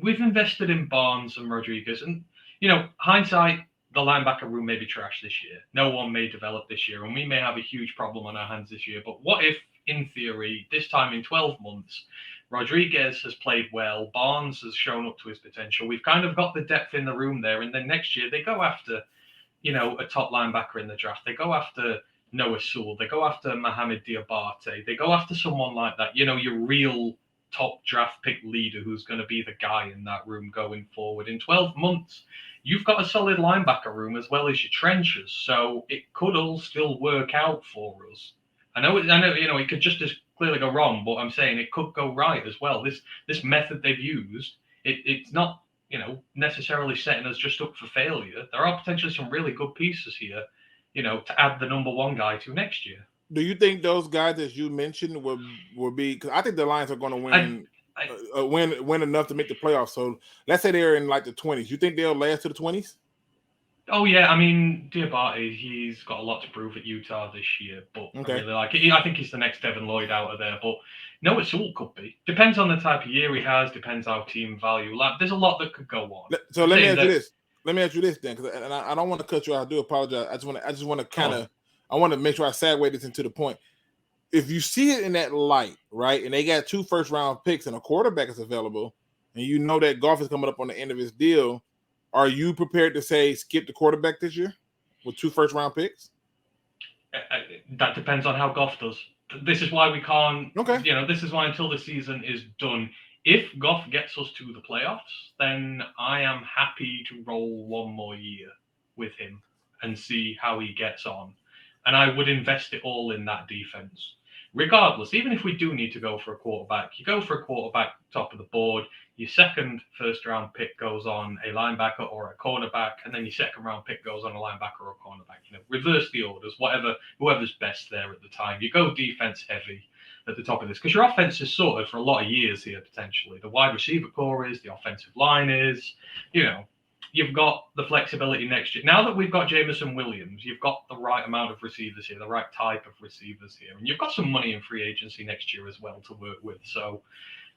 [SPEAKER 2] we've invested in Barnes and Rodriguez. And, hindsight, the linebacker room may be trash this year. No one may develop this year. And we may have a huge problem on our hands this year. But what if, in theory, this time in 12 months, Rodriguez has played well, Barnes has shown up to his potential. We've kind of got the depth in the room there. And then next year, they go after, a top linebacker in the draft. They go after Noah Sewell. They go after Mohamed Diabate. They go after someone like that, your real top draft pick leader who's going to be the guy in that room going forward. In 12 months, you've got a solid linebacker room as well as your trenches. So it could all still work out for us. I know, it could just as clearly go wrong, but I'm saying it could go right as well. This method they've used, it's not, necessarily setting us just up for failure. There are potentially some really good pieces here, to add the number 1 guy to next year.
[SPEAKER 1] Do you think those guys that you mentioned will be? Because I think the Lions are going to win enough to make the playoffs. So let's say they're in like the 20s. You think they'll last to the 20s?
[SPEAKER 2] Oh yeah, I mean, Diabate, he's got a lot to prove at Utah this year, but I
[SPEAKER 1] Okay.
[SPEAKER 2] really like it. I think he's the next Devin Lloyd out of there, but Noah Sewell could be. Depends on the type of year he has. Depends how team value. Like, there's a lot that could go on.
[SPEAKER 1] So
[SPEAKER 2] I'm
[SPEAKER 1] let me
[SPEAKER 2] saying
[SPEAKER 1] ask you
[SPEAKER 2] that.
[SPEAKER 1] this. Let me ask you this then, because I don't want to cut you out. I do apologize. I just want to
[SPEAKER 2] Go on.
[SPEAKER 1] I want to make sure I segue this into the point. If you see it in that light, right, and they got 2 first-round picks and a quarterback is available, and you know that Goff is coming up on the end of his deal, are you prepared to say skip the quarterback this year with 2 first-round picks?
[SPEAKER 2] That depends on how Goff does. This is why we can't.
[SPEAKER 1] Okay.
[SPEAKER 2] This is why until the season is done, if Goff gets us to the playoffs, then I am happy to roll one more year with him and see how he gets on. And I would invest it all in that defense. Regardless, even if we do need to go for a quarterback, you go for a quarterback top of the board. Your second first-round pick goes on a linebacker or a cornerback, and then your second-round pick goes on a linebacker or a cornerback. Reverse the orders, whoever's best there at the time. You go defense heavy at the top of this because your offense is sorted for a lot of years here potentially. The wide receiver core is, the offensive line is, You've got the flexibility next year. Now that we've got Jameson Williams, you've got the right amount of receivers here, the right type of receivers here, and you've got some money in free agency next year as well to work with. So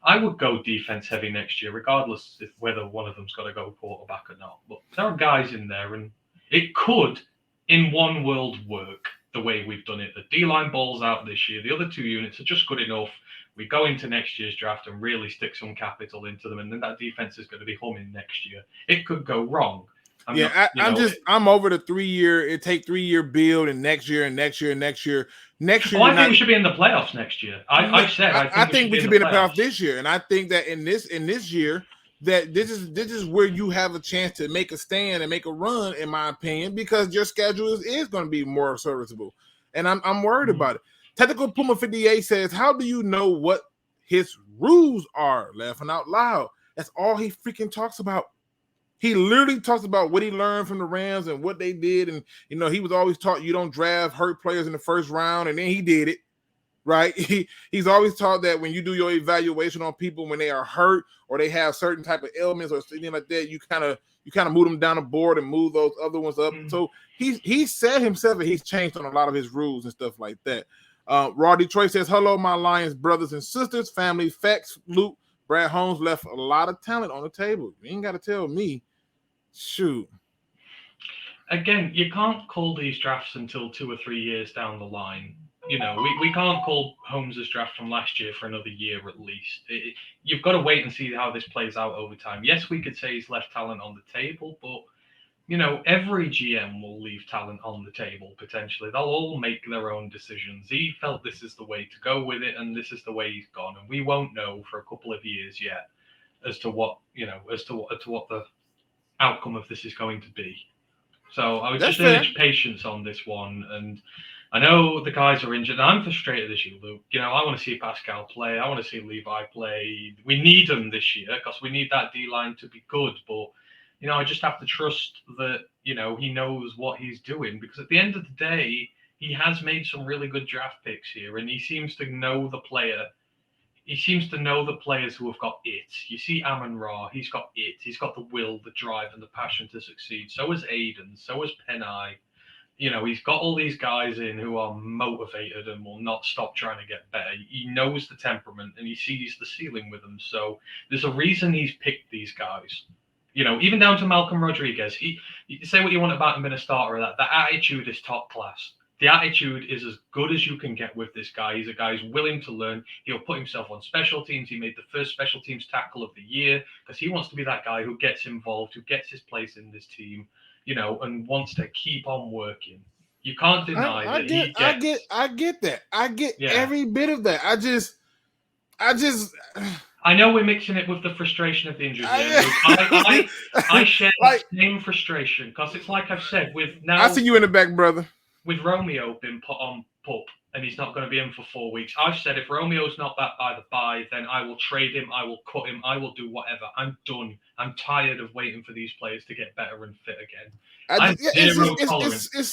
[SPEAKER 2] I would go defense heavy next year, regardless if whether one of them's got to go quarterback or not. But there are guys in there, and it could, in one world, work the way we've done it. The D-line balls out this year. The other 2 units are just good enough. We go into next year's draft and really stick some capital into them, and then that defense is going to be humming next year. It could go wrong.
[SPEAKER 1] I'm over the 3-year. It take 3-year build, and next year, and next year, and next year. Next year,
[SPEAKER 2] I think we should be in the playoffs next year. I think
[SPEAKER 1] we should be in the playoffs this year, and I think that in this year, that this is where you have a chance to make a stand and make a run, in my opinion, because your schedule is going to be more serviceable, and I'm worried about it. Technical Puma 58 says, "How do you know what his rules are?" Laughing out loud. That's all he freaking talks about. He literally talks about what he learned from the Rams and what they did, and he was always taught you don't draft hurt players in the first round, and then he did it. Right? He's always taught that when you do your evaluation on people when they are hurt or they have certain type of ailments or something like that, you kind of move them down the board and move those other ones up. So he said himself that he's changed on a lot of his rules and stuff like that. Raw Detroit says, "Hello, my Lions brothers and sisters, family, facts, Luke. Brad Holmes left a lot of talent on the table. You ain't got to tell me. Shoot."
[SPEAKER 2] Again, you can't call these drafts until 2 or 3 years down the line. We can't call Holmes' draft from last year for another year at least. You've got to wait and see how this plays out over time. Yes, we could say he's left talent on the table, but every GM will leave talent on the table potentially. They'll all make their own decisions. He felt this is the way to go with it, and this is the way he's gone. And we won't know for a couple of years yet as to what the outcome of this is going to be. So I would just urge patience on this one. And I know the guys are injured. I'm frustrated as you, Luke. I want to see Pascal play. I want to see Levi play. We need them this year because we need that D-line to be good. But I just have to trust that, he knows what he's doing, because at the end of the day, he has made some really good draft picks here, and he seems to know the player. He seems to know the players who have got it. You see Amon-Ra, he's got it. He's got the will, the drive, and the passion to succeed. So has Aiden, so has Penai. He's got all these guys in who are motivated and will not stop trying to get better. He knows the temperament, and he sees the ceiling with them. So there's a reason he's picked these guys. Even down to Malcolm Rodriguez. You say what you want about him being a starter, that attitude is top class. The attitude is as good as you can get with this guy. He's a guy who's willing to learn. He'll put himself on special teams. He made the first special teams tackle of the year because he wants to be that guy who gets involved, who gets his place in this team, and wants to keep on working. You can't deny
[SPEAKER 1] I get that. I get every bit of that.
[SPEAKER 2] I know we're mixing it with the frustration of the injury. I share the same frustration because it's like I've said with now.
[SPEAKER 1] I see you in the back, brother.
[SPEAKER 2] With Romeo being put on PUP and he's not going to be in for 4 weeks, I've said if Romeo's not back by the bye, then I will trade him, I will cut him, I will do whatever. I'm done. I'm tired of waiting for these players to get better and fit again.
[SPEAKER 1] It's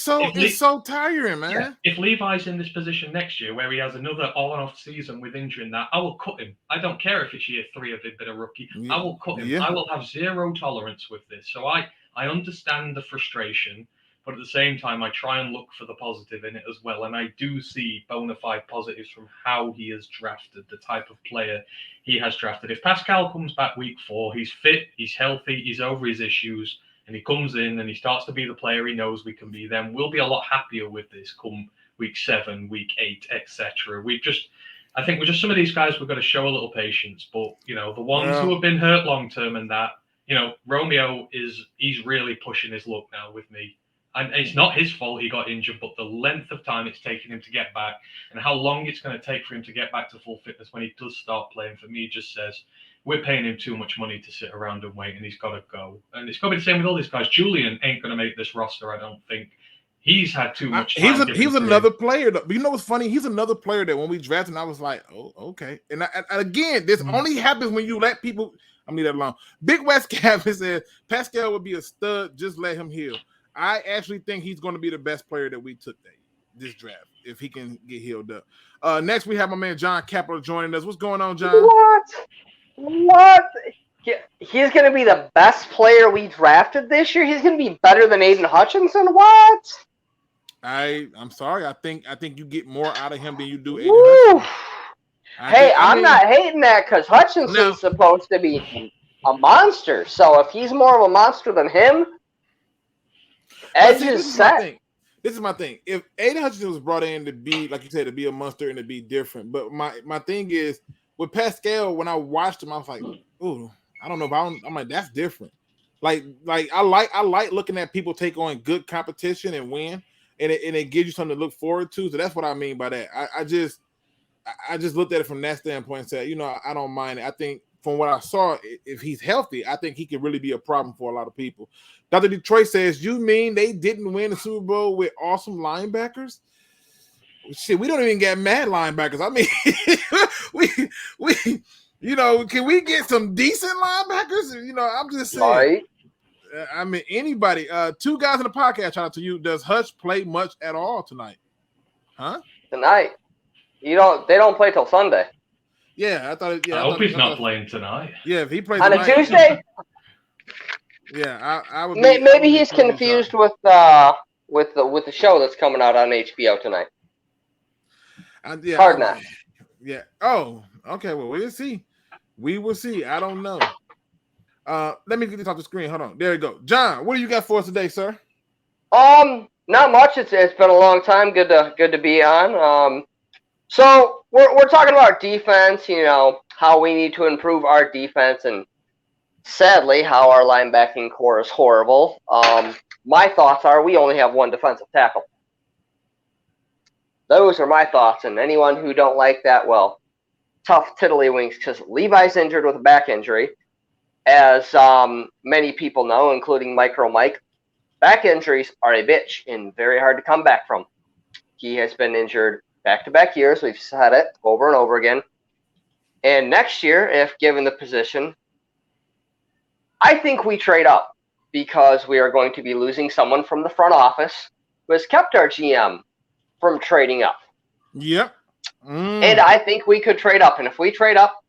[SPEAKER 1] so tiring, man.
[SPEAKER 2] Yeah. If Levi's in this position next year where he has another on-off season with injury and that, I will cut him. I don't care if it's year 3 of it, been a rookie. I will cut him. I will have zero tolerance with this. So I I understand the frustration, but at the same time, I try and look for the positive in it as well. And I do see bona fide positives from how he has drafted, the type of player he has drafted. If Pascal comes back week 4, he's fit, he's healthy, he's over his issues, and he comes in and he starts to be the player he knows we can be, then we'll be a lot happier with this come week 7, week 8, etc. I think with just some of these guys, we've got to show a little patience. But, the ones who have been hurt long term and that, Romeo he's really pushing his luck now with me. And it's not his fault he got injured, but the length of time it's taken him to get back and how long it's going to take for him to get back to full fitness when he does start playing, for me, just says we're paying him too much money to sit around and wait, and he's got to go. And it's got to be the same with all these guys. Julian ain't going to make this roster, I don't think. He's had too much time.
[SPEAKER 1] He's another player. But you know what's funny? He's another player that when we drafted, I was like, oh, okay. And again, this only happens when you let people. I'm leave that alone. Big West Cabin says Pascal would be a stud. Just let him heal. I actually think he's going to be the best player that we took this draft if he can get healed up. Next, we have my man Jon Kapler joining us. What's going on, John?
[SPEAKER 3] What? He's going to be the best player we drafted this year? He's going to be better than Aiden Hutchinson? What?
[SPEAKER 1] I'm sorry. I think you get more out of him than you do Aiden Hutchinson.
[SPEAKER 3] I'm not hating that because Hutchinson's supposed to be a monster. So if he's more of a monster than him, Edge is set.
[SPEAKER 1] This is my thing. If Aiden Hutchinson was brought in to be, like you said, to be a monster and to be different, but my thing is with Pascal, when I watched him, I was like, ooh, I don't know if I'm like, that's different. Like I like looking at people take on good competition and win, and it gives you something to look forward to. So that's what I mean by that. I just looked at it from that standpoint and said, I don't mind it. I think from what I saw, if he's healthy, I think he could really be a problem for a lot of people. Dr. Detroit says, you mean they didn't win the Super Bowl with awesome linebackers? Shit, we don't even get mad linebackers. I mean, we can we get some decent linebackers? I'm just saying.
[SPEAKER 3] Right.
[SPEAKER 1] I mean, anybody. 2 guys in the podcast, shout out to you. Does Hutch play much at all tonight? Huh?
[SPEAKER 3] Tonight? They don't play till Sunday.
[SPEAKER 1] Yeah, I thought. Yeah,
[SPEAKER 2] I hope he's not playing tonight.
[SPEAKER 1] Yeah, if he plays
[SPEAKER 3] on
[SPEAKER 1] tonight,
[SPEAKER 3] a Tuesday.
[SPEAKER 1] Yeah, I would.
[SPEAKER 3] Maybe he's confused with the show that's coming out on HBO tonight. Hard Knocks.
[SPEAKER 1] Yeah. Oh, okay. Well, we'll see. We will see. I don't know. Let me get this off the screen. Hold on. There you go. John, what do you got for us today, sir?
[SPEAKER 3] Not much. It's been a long time. Good to be on. So we're talking about defense. How we need to improve our defense, and sadly, how our linebacking core is horrible. My thoughts are we only have one defensive tackle. Those are my thoughts, and anyone who don't like that, well, tough tiddlywinks, because Levi's injured with a back injury. As many people know, including Micro Mike, back injuries are a bitch and very hard to come back from. He has been injured back-to-back years. We've said it over and over again. And next year, if given the position, I think we trade up because we are going to be losing someone from the front office who has kept our GM from trading up.
[SPEAKER 1] Yep.
[SPEAKER 3] And I think we could trade up. And if we trade up,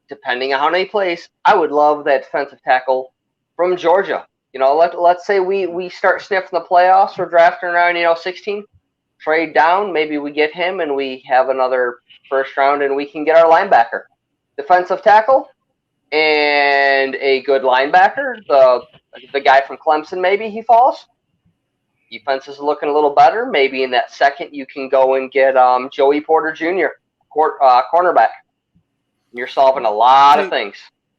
[SPEAKER 3] depending on how many plays, I would love that defensive tackle from Georgia. Let's say we start sniffing the playoffs. We're drafting around, 16. Trade down. Maybe we get him and we have another first round and we can get our linebacker. Defensive tackle and a good linebacker. The guy from Clemson, maybe he falls. Defense is looking a little better. Maybe in that second you can go and get Joey Porter Jr., cornerback. You're solving a lot of things.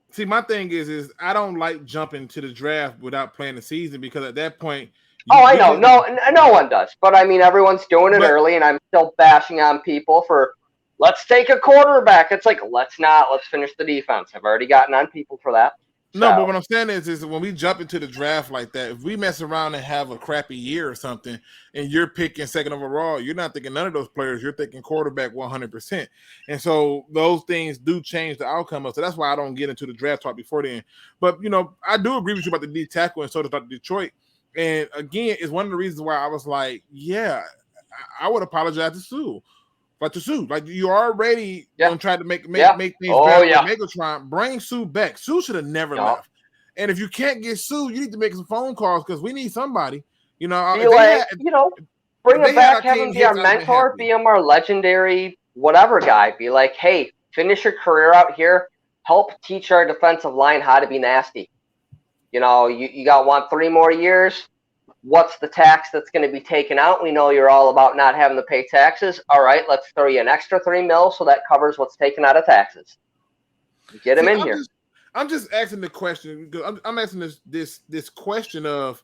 [SPEAKER 1] See, my thing is I don't like jumping to the draft without playing the season because at that point.
[SPEAKER 3] I know. No one does. But, I mean, everyone's doing it early, and I'm still bashing on people for let's take a quarterback. It's like, let's not. Let's finish the defense. I've already gotten on people for that.
[SPEAKER 1] No, but what I'm saying is when we jump into the draft like that, if we mess around and have a crappy year or something, and you're picking second overall, you're not thinking none of those players. You're thinking quarterback 100%. And so those things do change the outcome of. So that's why I don't get into the draft talk before then. But, I do agree with you about the D tackle, and so does Dr. Detroit. And, again, it's one of the reasons why I was like, yeah, I would apologize to Sue. Like you already try to make things better with Megatron. Bring Sue back. Sue should have never left. And if you can't get sued, you need to make some phone calls because we need somebody. You know,
[SPEAKER 3] Be like, bring him back, have him be our mentor, be him our legendary whatever guy. Be like, hey, finish your career out here. Help teach our defensive line how to be nasty. You know, you got 3 more years. What's the tax that's going to be taken out? We know you're all about not having to pay taxes. All right, let's throw you an extra $3 million so that covers what's taken out of taxes. Get him in here.
[SPEAKER 1] I'm just asking the question because I'm asking this question of.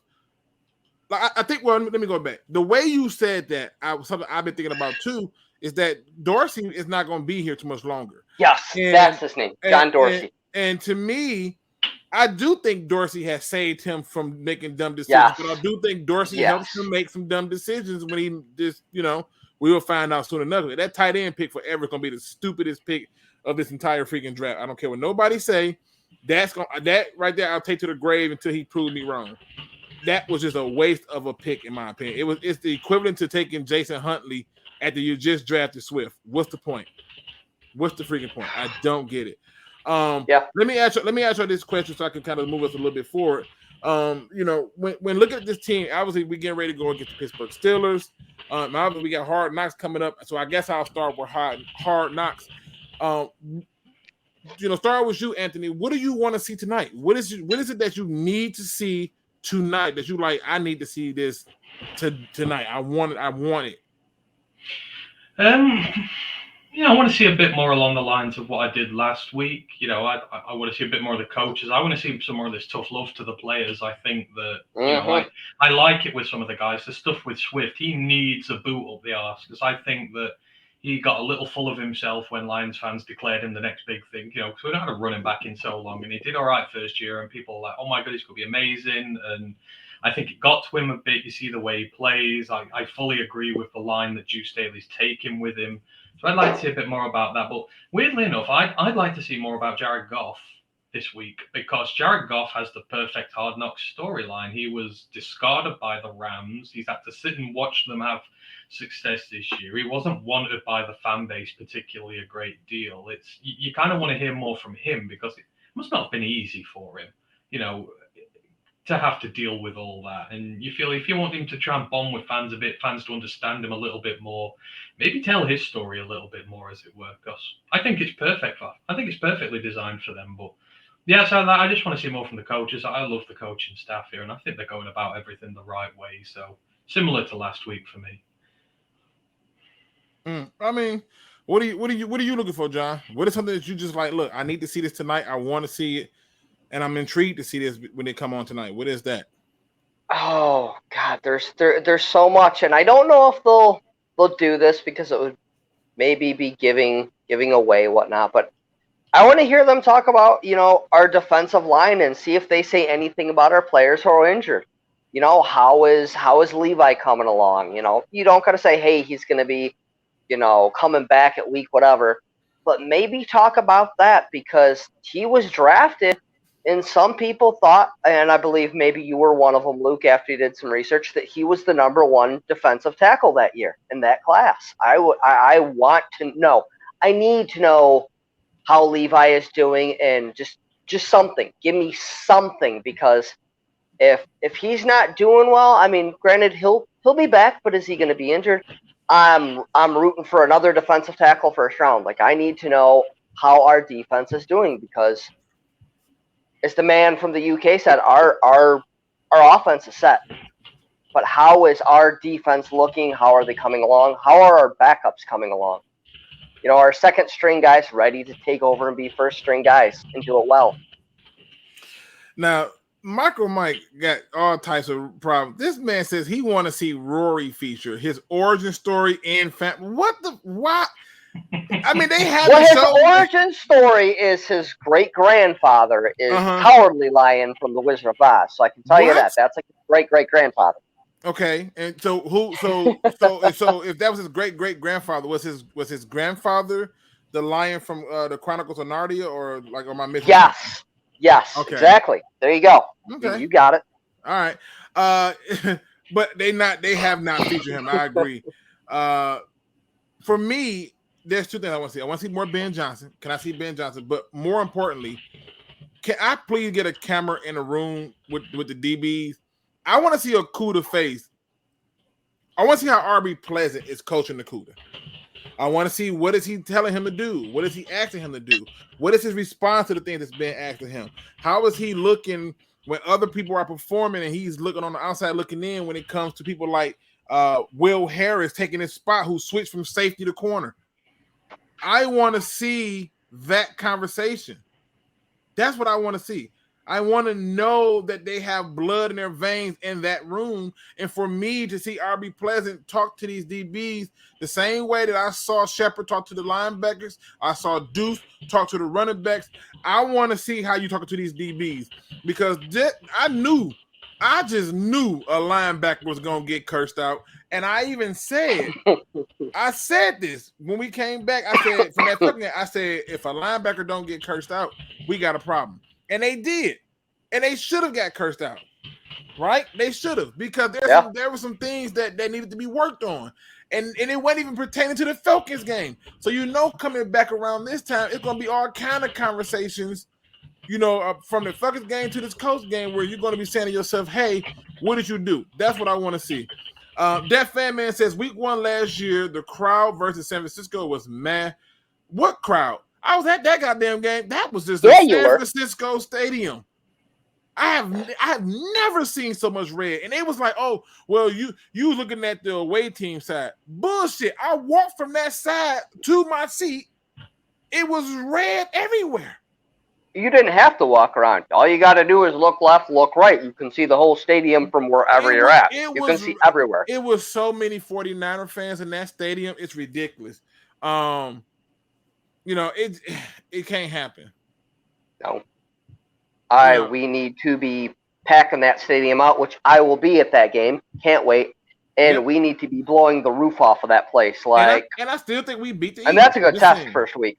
[SPEAKER 1] I think. Well, let me go back. The way you said that, something I've been thinking about too, is that Dorsey is not going to be here too much longer.
[SPEAKER 3] Yes, that's his name, John Dorsey.
[SPEAKER 1] And to me, I do think Dorsey has saved him from making dumb decisions, but I do think Dorsey helps him make some dumb decisions when he just, we will find out soon enough. That tight end pick forever is going to be the stupidest pick of this entire freaking draft. I don't care what nobody say. That right there, I'll take to the grave until he proves me wrong. That was just a waste of a pick, in my opinion. It's the equivalent to taking Jason Huntley after you just drafted Swift. What's the point? What's the freaking point? I don't get it. Let me ask you this question so I can kind of move us a little bit forward. When looking at this team, obviously we're getting ready to go against the Pittsburgh Steelers. Obviously we got Hard Knocks coming up, so I guess I'll start with Hard Knocks. Start with you, Anthony. What do you want to see tonight? What is it that you need to see tonight that you like? I need to see this tonight. I want it.
[SPEAKER 2] I want to see a bit more along the lines of what I did last week. I want to see a bit more of the coaches. I want to see some more of this tough love to the players. I think that, I like it with some of the guys. The stuff with Swift, he needs a boot up the arse because I think that he got a little full of himself when Lions fans declared him the next big thing, because we don't have to run him back in so long. And he did all right first year, and people were like, oh my God, he's going to be amazing. And I think it got to him a bit. You see the way he plays. I fully agree with the line that Juice Staley's taking with him. So I'd like to see a bit more about that. But weirdly enough, I'd like to see more about Jared Goff this week because Jared Goff has the perfect Hard Knocks storyline. He was discarded by the Rams. He's had to sit and watch them have success this year. He wasn't wanted by the fan base particularly a great deal. You kind of want to hear more from him because it must not have been easy for him, to have to deal with all that. And you feel if you want him to try and bond with fans a bit, fans to understand him a little bit more, maybe tell his story a little bit more, as it were, because I think it's perfect. I think it's perfectly designed for them. But yeah, so I just want to see more from the coaches. I love the coaching staff here, and I think they're going about everything the right way. So similar to last week for me.
[SPEAKER 1] I mean, what are you looking for, John? What is something that you just like? Look, I need to see this tonight. I want to see it, and I'm intrigued to see this when they come on tonight. What is that?
[SPEAKER 3] Oh God, there's so much, and I don't know if they'll do this because it would maybe be giving away whatnot. But I want to hear them talk about our defensive line and see if they say anything about our players who are injured. How is Levi coming along? You don't got to say, hey, he's going to be coming back at week whatever, but maybe talk about that because he was drafted and some people thought, and I believe maybe you were one of them, Luke, after you did some research, that he was the number 1 defensive tackle that year in that class. I want to know. I need to know how Levi is doing and just something. Give me something because if he's not doing well, I mean, granted he'll be back, but is he going to be injured? I'm rooting for another defensive tackle first round. Like, I need to know how our defense is doing because, as the man from the UK said, our offense is set. But how is our defense looking? How are they coming along? How are our backups coming along? Our second string guys ready to take over and be first string guys and do it well.
[SPEAKER 1] Now, Michael Mike got all types of problems. This man says he want to see Rory feature his origin story and why? I mean, they have
[SPEAKER 3] his origin story is his great grandfather is Cowardly Lion from the Wizard of Oz. So I can tell you that that's like his great grandfather.
[SPEAKER 1] Okay, and so if that was his great grandfather, was his grandfather the lion from the Chronicles of Narnia, or like am I missing?
[SPEAKER 3] Yes, okay. Exactly. There you go. Okay. You got it.
[SPEAKER 1] All right. But they have not featured him. I agree. For me, there's two things I want to see. I want to see more Ben Johnson. Can I see Ben Johnson? But more importantly, can I please get a camera in a room with the DBs? I want to see Okudah face. I want to see how RB Pleasant is coaching Okudah. I want to see what is he telling him to do? What is he asking him to do? What is his response to the things that's being asked of him? How is he looking when other people are performing and he's looking on the outside looking in when it comes to people like Will Harris taking his spot who switched from safety to corner? I want to see that conversation. That's what I want to see. I want to know that they have blood in their veins in that room. And for me to see RB Pleasant talk to these DBs the same way that I saw Shepard talk to the linebackers, I saw Deuce talk to the running backs. I want to see how you talking to these DBs because I just knew a linebacker was going to get cursed out. And I even said, I said this when we came back. I said, from that fucking, I said, if a linebacker don't get cursed out, we got a problem. And they did. And they should have got cursed out. Right? They should have. Because there were some things that needed to be worked on. And it wasn't even pertaining to the Falcons game. So, coming back around this time, it's going to be all kind of conversations, from the Falcons game to this Colts game where you're going to be saying to yourself, hey, what did you do? That's what I want to see. That fan man says, week 1 last year, the crowd versus San Francisco was mad. What crowd? I was at that goddamn game. That was just San Francisco stadium. I have never seen so much red. And it was like, oh, well, you looking at the away team side. Bullshit. I walked from that side to my seat. It was red everywhere.
[SPEAKER 3] You didn't have to walk around. All you got to do is look left, look right. You can see the whole stadium from wherever you're at. You can see everywhere.
[SPEAKER 1] It was so many 49er fans in that stadium. It's ridiculous. It can't happen.
[SPEAKER 3] No. We need to be packing that stadium out, which I will be at that game. Can't wait. And we need to be blowing the roof off of that place.
[SPEAKER 1] And I still think we beat the Eagles.
[SPEAKER 3] And that's a good test first week.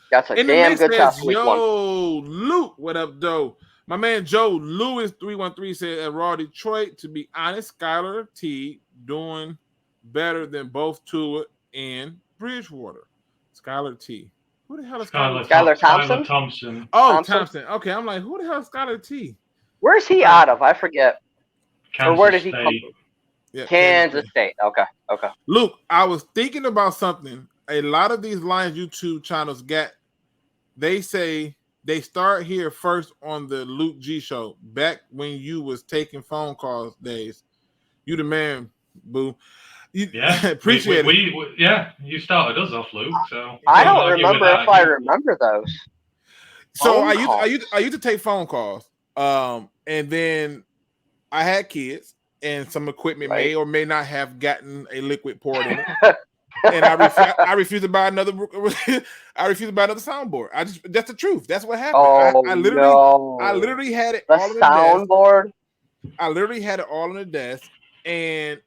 [SPEAKER 3] That's a damn good test week 1.
[SPEAKER 1] Luke, what up, Joe? My man Joe Lewis 313 said at Raw Detroit, to be honest, Skylar T doing better than both Tua and Bridgewater. Skylar T. Who the hell is
[SPEAKER 3] Skylar Thompson?
[SPEAKER 2] Thompson.
[SPEAKER 1] Oh, Thompson. Okay, I'm like, who the hell is Skylar T?
[SPEAKER 3] Where's he out of? I forget.
[SPEAKER 2] Kansas
[SPEAKER 3] or where did he
[SPEAKER 2] State.
[SPEAKER 3] come from?
[SPEAKER 1] Yeah,
[SPEAKER 3] Kansas State. Okay.
[SPEAKER 1] Luke, I was thinking about something. A lot of these Lions YouTube channels they say they start here first on the Luke G show. Back when you was taking phone calls days. You the man, boo. Appreciate
[SPEAKER 2] it. You started us off, Luke. So
[SPEAKER 3] I don't remember if I remember those.
[SPEAKER 1] So I used to take phone calls. And then I had kids and some equipment may or may not have gotten a liquid poured in it. And I refused to buy another. I refused to buy another soundboard. That's the truth. That's what happened. I literally had it all on the
[SPEAKER 3] soundboard.
[SPEAKER 1] I literally had it all on the desk, and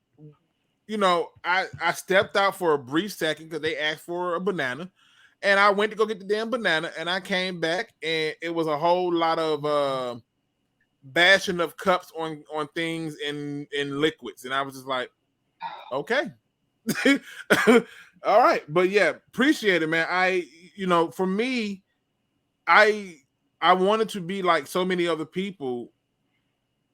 [SPEAKER 1] I stepped out for a brief second because they asked for a banana, and I went to go get the damn banana, and I came back, and it was a whole lot of bashing of cups on things in liquids, and I was just like, okay. All right, but yeah, appreciate it, man. For me, I wanted to be like so many other people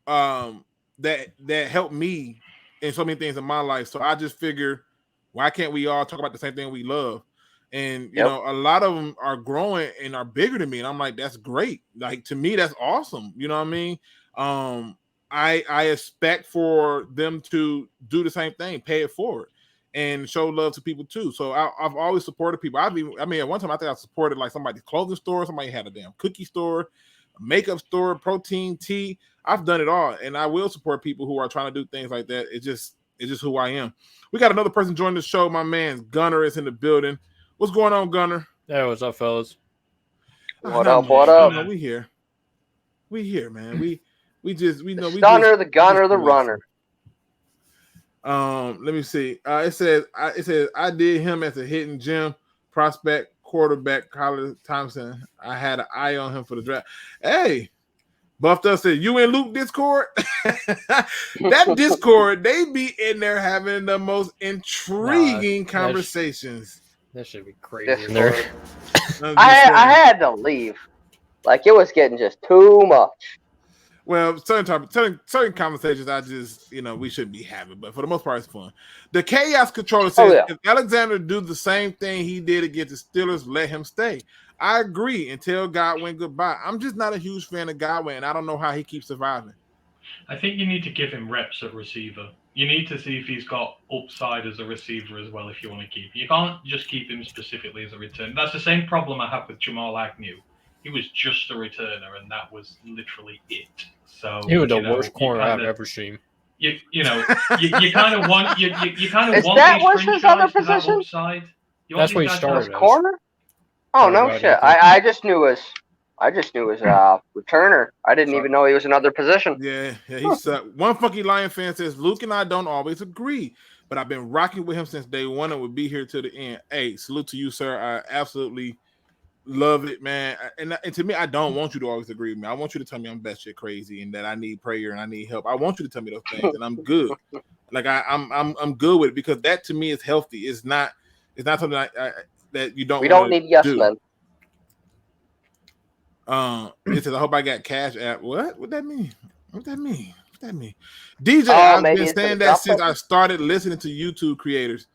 [SPEAKER 1] that helped me in so many things in my life. So I just figure, why can't we all talk about the same thing we love? And a lot of them are growing and are bigger than me, and I'm like, that's great. Like, to me, that's awesome. You know what I mean? I expect for them to do the same thing, pay it forward, and show love to people too. So I've always supported people. At one time I think I supported like somebody's clothing store, somebody had a damn cookie store, a makeup store, protein, tea. I've done it all, and I will support people who are trying to do things like that. It's just who I am. We got another person joining the show. My man Gunner is in the building. What's going on, Gunner?
[SPEAKER 4] Hey, what's up, fellas?
[SPEAKER 3] What up?
[SPEAKER 1] We here, man. We know we
[SPEAKER 3] Gunner, the gunner, the runner.
[SPEAKER 1] Let me see. It says I did him as a hidden gem prospect quarterback, Colin Thompson. I had an eye on him for the draft. Hey, Buffed Up said, you in Luke Discord? That Discord, they be in there having the most intriguing conversations.
[SPEAKER 4] That should be crazy in there.
[SPEAKER 3] I had to leave. Like, it was getting just too much.
[SPEAKER 1] Well, certain conversations, I just, we shouldn't be having, but for the most part, it's fun. The Chaos Controller says, if Alexander do the same thing he did against the Steelers, let him stay. I agree and tell Godwin goodbye. I'm just not a huge fan of Godwin, and I don't know how he keeps surviving.
[SPEAKER 2] I think you need to give him reps at receiver. You need to see if he's got upside as a receiver as well if you want to keep him. You can't just keep him specifically as a return. That's the same problem I have with Jamal Agnew. He was just a returner, and that was literally it. So
[SPEAKER 4] he was the worst corner I've ever seen.
[SPEAKER 2] You kind of want you kind of
[SPEAKER 3] Is
[SPEAKER 2] want
[SPEAKER 3] that
[SPEAKER 2] these
[SPEAKER 3] was his other
[SPEAKER 2] franchise to have
[SPEAKER 3] position?
[SPEAKER 2] upside.
[SPEAKER 4] That's what he started as.
[SPEAKER 3] Corner? Oh no shit! I just knew his returner. I didn't even know he was another position.
[SPEAKER 1] Yeah, he sucked. One funky Lion fan says Luke and I don't always agree, but I've been rocking with him since day one and will be here till the end. Hey, salute to you, sir. I absolutely love it, man. And to me, I don't want you to always agree with me. I want you to tell me I'm batshit crazy and that I need prayer and I need help. I want you to tell me those things, and I'm good. Like I'm good with it because that to me is healthy. It's not something that you don't.
[SPEAKER 3] We don't need yes men.
[SPEAKER 1] It says I hope I got Cash App. What that mean? What that mean? DJ, I've been saying that since I started listening to YouTube creators.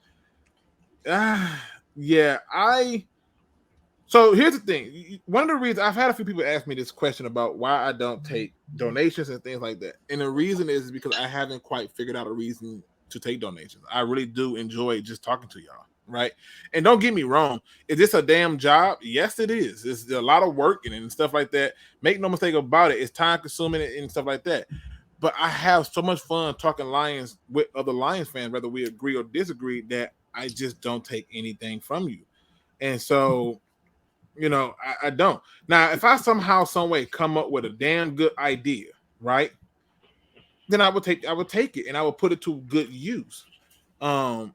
[SPEAKER 1] So here's the thing. One of the reasons I've had a few people ask me this question about why I don't take donations and things like that. And the reason is because I haven't quite figured out a reason to take donations. I really do enjoy just talking to y'all, right? And don't get me wrong. Is this a damn job? Yes, it is. It's a lot of work and stuff like that. Make no mistake about it. It's time consuming and stuff like that. But I have so much fun talking Lions with other Lions fans, whether we agree or disagree, that I just don't take anything from you. And so, I don't. Now, if I somehow, some way come up with a damn good idea, right? Then I would take it and I would put it to good use. And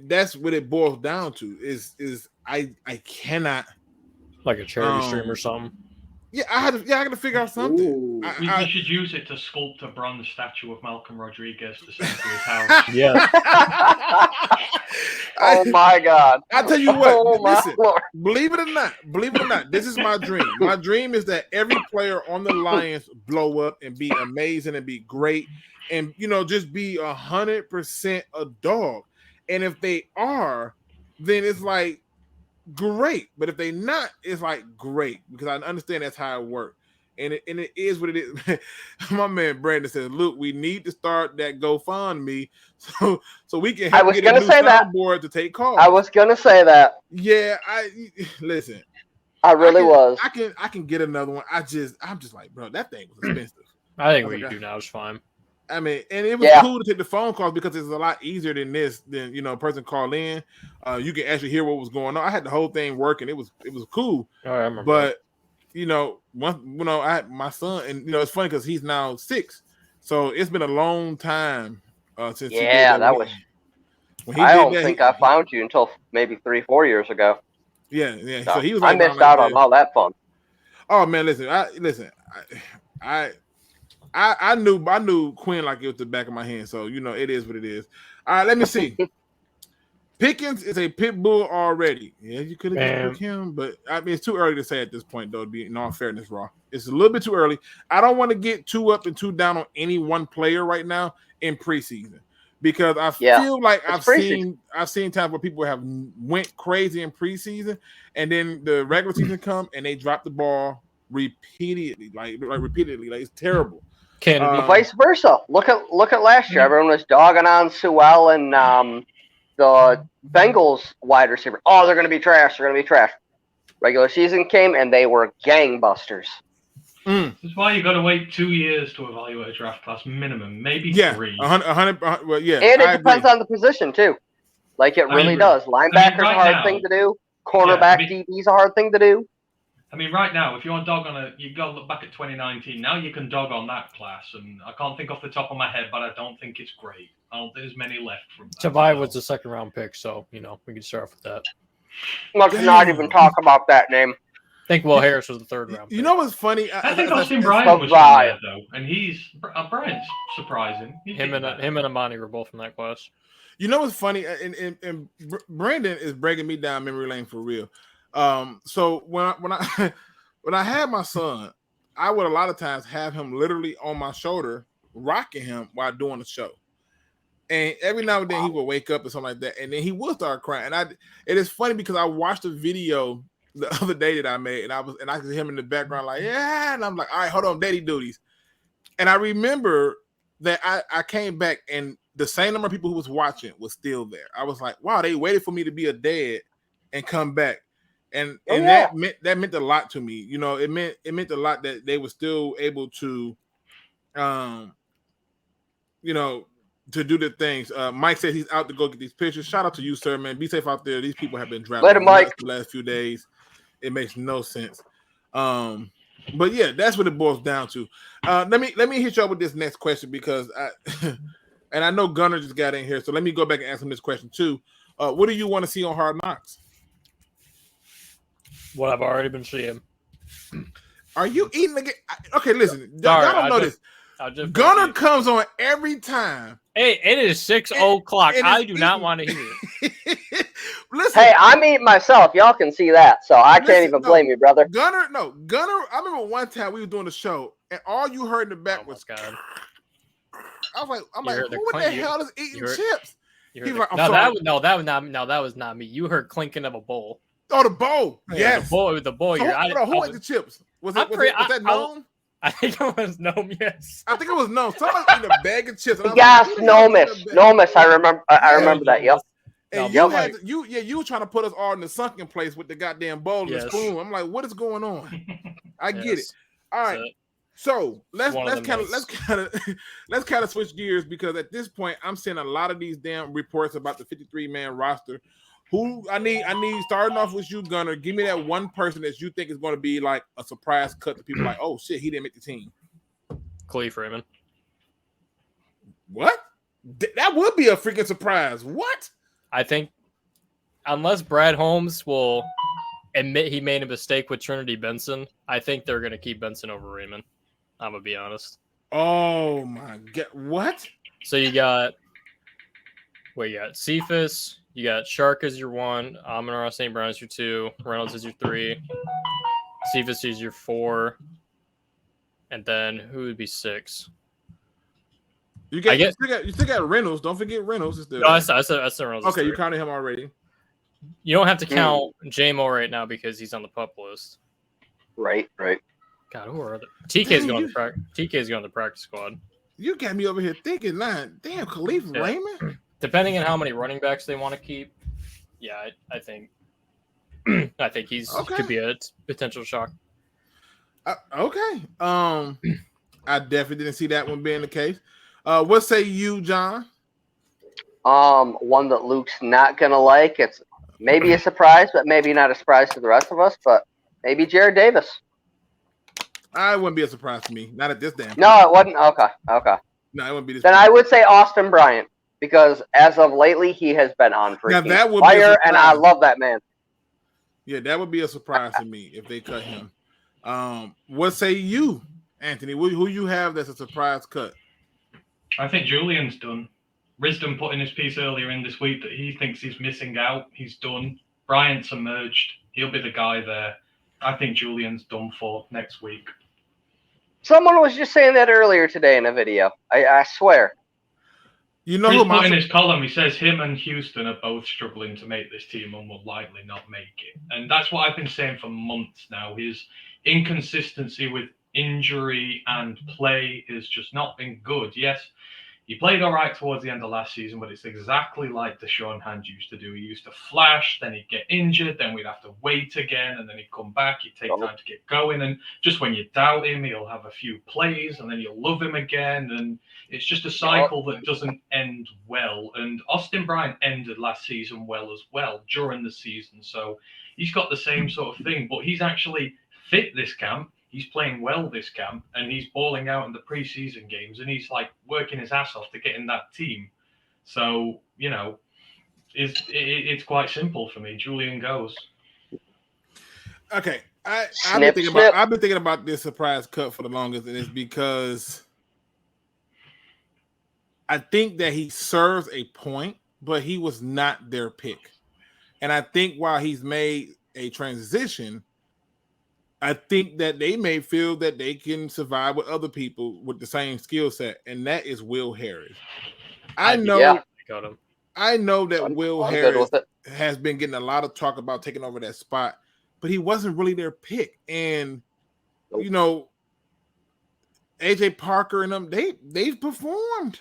[SPEAKER 1] that's what it boils down to is I cannot,
[SPEAKER 4] like a charity stream or something.
[SPEAKER 1] Yeah, I got to figure out something.
[SPEAKER 2] You should use it to sculpt a bronze statue of Malcolm Rodriguez to send to his house.
[SPEAKER 4] Yeah.
[SPEAKER 3] Oh my God!
[SPEAKER 1] I tell you what. Listen, believe it or not, this is my dream. My dream is that every player on the Lions blow up and be amazing and be great, and just be 100% a dog. And if they are, then it's like great. But if they not, it's like great because I understand that's how it works. And it is what it is. My man Brandon says, "Luke, we need to start that GoFundMe so we can help get a new soundboard to take calls."
[SPEAKER 3] I was gonna say that.
[SPEAKER 1] Yeah, listen.
[SPEAKER 3] I was.
[SPEAKER 1] I can get another one. I'm just like, bro, that thing was expensive.
[SPEAKER 4] I think what you do now is fine.
[SPEAKER 1] I mean, and it was cool to take the phone calls because it's a lot easier than a person call in. You can actually hear what was going on. I had the whole thing working. It was cool.
[SPEAKER 4] Oh, I remember.
[SPEAKER 1] But I had my son, and it's funny because he's now 6, so it's been a long time since.
[SPEAKER 3] Yeah, that was. I don't think I found you until maybe 3-4 years ago.
[SPEAKER 1] Yeah.
[SPEAKER 3] So
[SPEAKER 1] he was.
[SPEAKER 3] I missed out on all that fun.
[SPEAKER 1] Oh man, listen. I knew Quin like it was the back of my hand, so it is what it is. All right, let me see. Pickens is a pit bull already. Yeah, you could have picked him, but I mean it's too early to say at this point, though. To be in all fairness, Raw, it's a little bit too early. I don't want to get too up and too down on any one player right now in preseason because I feel like I've seen times where people have went crazy in preseason, and then the regular season come and they drop the ball repeatedly, like it's terrible.
[SPEAKER 3] Vice versa. Look at last year. Everyone was dogging on Sewell and the Bengals wide receiver. Oh, they're going to be trash. Regular season came and they were gangbusters.
[SPEAKER 2] This is why you got to wait 2 years to evaluate a draft class minimum, maybe 3.
[SPEAKER 1] 100. Well, yeah,
[SPEAKER 3] and it depends on the position too. Like it really does. Linebacker's a hard thing to do. Cornerback DB's a hard thing to do.
[SPEAKER 2] I mean, right now, if you want to dog on you got to look back at 2019. Now you can dog on that class, and I can't think off the top of my head, but I don't think it's great. I don't think there's many left from that.
[SPEAKER 4] Tavai was the second round pick, so we can start off with that.
[SPEAKER 3] Let's not even talk about that name.
[SPEAKER 4] I think Will Harris was the third round pick.
[SPEAKER 1] You know what's funny?
[SPEAKER 2] I think Austin Bryant was from there, though, and Bryant's surprising.
[SPEAKER 4] Him and Amani were both from that class.
[SPEAKER 1] You know what's funny? And Brandon is breaking me down memory lane for real. So when when I had my son, I would a lot of times have him literally on my shoulder, rocking him while doing the show. And every now and then he would wake up or something like that, and then he would start crying. And it is funny because I watched a video the other day that I made, and I could hear him in the background like, yeah, and I'm like, all right, hold on, daddy duties. And I remember that I came back and the same number of people who was watching was still there. I was like, wow, they waited for me to be a dad and come back. And that meant a lot to me. You know, it meant a lot that they were still able to you know, to do the things. Mike said he's out to go get these pictures. Shout out to you, sir, man. Be safe out there. These people have been driving
[SPEAKER 3] Later, Mike.
[SPEAKER 1] the last few days. It makes no sense. But yeah, that's what it boils down to. Let me hit you up with this next question because and I know Gunnar just got in here, so let me go back and ask him this question too. What do you want to see on Hard Knocks?
[SPEAKER 4] What I've already been seeing.
[SPEAKER 1] Are you eating again? Okay, listen, y'all don't know this. Gunnar comes on every time.
[SPEAKER 4] Hey, it is 6:00. I do not want to hear it.
[SPEAKER 1] Listen,
[SPEAKER 3] hey, I'm eating myself. Y'all can see that, so I can't even blame you, brother.
[SPEAKER 1] Gunnar. I remember one time we were doing the show, and all you heard in the back was God. I was like, who the hell is eating chips?
[SPEAKER 4] That was not me. You heard clinking of a bowl.
[SPEAKER 1] Oh, the bowl. Yes.
[SPEAKER 4] The bowl.
[SPEAKER 1] So, who ate the chips? Was that Gnome?
[SPEAKER 4] I think it was Gnome, yes.
[SPEAKER 1] I think it was Gnome. Somebody ate a bag of chips.
[SPEAKER 3] Yes, Gnomus. I remember that, yep.
[SPEAKER 1] And you were trying to put us all in the sunken place with the goddamn bowl and the spoon. I'm like, what is going on? I get it. All right. So let's kind of switch gears because at this point I'm seeing a lot of these damn reports about the 53-man roster. Who I need starting off with you, Gunnar. Give me that one person that you think is going to be like a surprise cut to people like, oh shit, he didn't make the team.
[SPEAKER 4] Khalif Raymond.
[SPEAKER 1] What? That would be a freaking surprise. What?
[SPEAKER 4] I think unless Brad Holmes will admit he made a mistake with Trinity Benson, I think they're going to keep Benson over Raymond. I'm going to be honest.
[SPEAKER 1] Oh my God. What?
[SPEAKER 4] So you got Cephas. You got Shark as your 1, Amon-Ra St. Brown as your 2, Reynolds as your 3, Cephas is your 4, and then who would be 6?
[SPEAKER 1] You still got Reynolds. Don't forget Reynolds is there.
[SPEAKER 4] No, that's Reynolds.
[SPEAKER 1] Okay, you counted him already.
[SPEAKER 4] You don't have to count JEMO right now because he's on the PUP list.
[SPEAKER 3] Right.
[SPEAKER 4] God, who are other? TK's going to practice squad.
[SPEAKER 1] You got me over here thinking, man, damn, Khalif Raymond.
[SPEAKER 4] Depending on how many running backs they want to keep, I think he's could be a potential shock.
[SPEAKER 1] Okay. I definitely didn't see that one being the case. What say you, John?
[SPEAKER 3] One that Luke's not gonna like. It's maybe a surprise, but maybe not a surprise to the rest of us. But maybe Jared Davis.
[SPEAKER 1] I wouldn't be a surprise to me. Not at this damn point.
[SPEAKER 3] No, it wasn't. Okay.
[SPEAKER 1] No, it wouldn't be this.
[SPEAKER 3] Then I would say Austin Bryant. Because as of lately, he has been on freaking fire, and I love that man.
[SPEAKER 1] Yeah, that would be a surprise to me if they cut him. What say you, Anthony? Who you have that's a surprise cut?
[SPEAKER 2] I think Julian's done. Risdom put in his piece earlier in this week that he thinks he's missing out. He's done. Bryant's emerged. He'll be the guy there. I think Julian's done for next week.
[SPEAKER 3] Someone was just saying that earlier today in a video. I swear.
[SPEAKER 2] You know, Chris put in his column, he says him and Houston are both struggling to make this team and will likely not make it. And that's what I've been saying for months now. His inconsistency with injury and play has just not been good. Yes, he played all right towards the end of last season, but it's exactly like Deshaun Hand used to do. He used to flash, then he'd get injured, then we'd have to wait again, and then he'd come back. He'd take time to get going. And just when you doubt him, he'll have a few plays, and then you'll love him again. And it's just a cycle that doesn't end well. And Austin Bryant ended last season well as well during the season. So he's got the same sort of thing, but he's actually fit this camp. He's playing well this camp, and he's balling out in the preseason games, and he's like working his ass off to get in that team. So, you know, it's quite simple for me. Julian goes.
[SPEAKER 1] Okay, I've been thinking about this surprise cut for the longest, and it's because I think that he serves a point, but he was not their pick. And I think while he's made a transition, I think that they may feel that they can survive with other people with the same skill set, and that is Will Harris. I know that Will
[SPEAKER 3] I'm
[SPEAKER 1] Harris
[SPEAKER 3] good with it.
[SPEAKER 1] has been getting a lot of talk about taking over that spot, but he wasn't really their pick. And you know, AJ Parker and them, they've performed.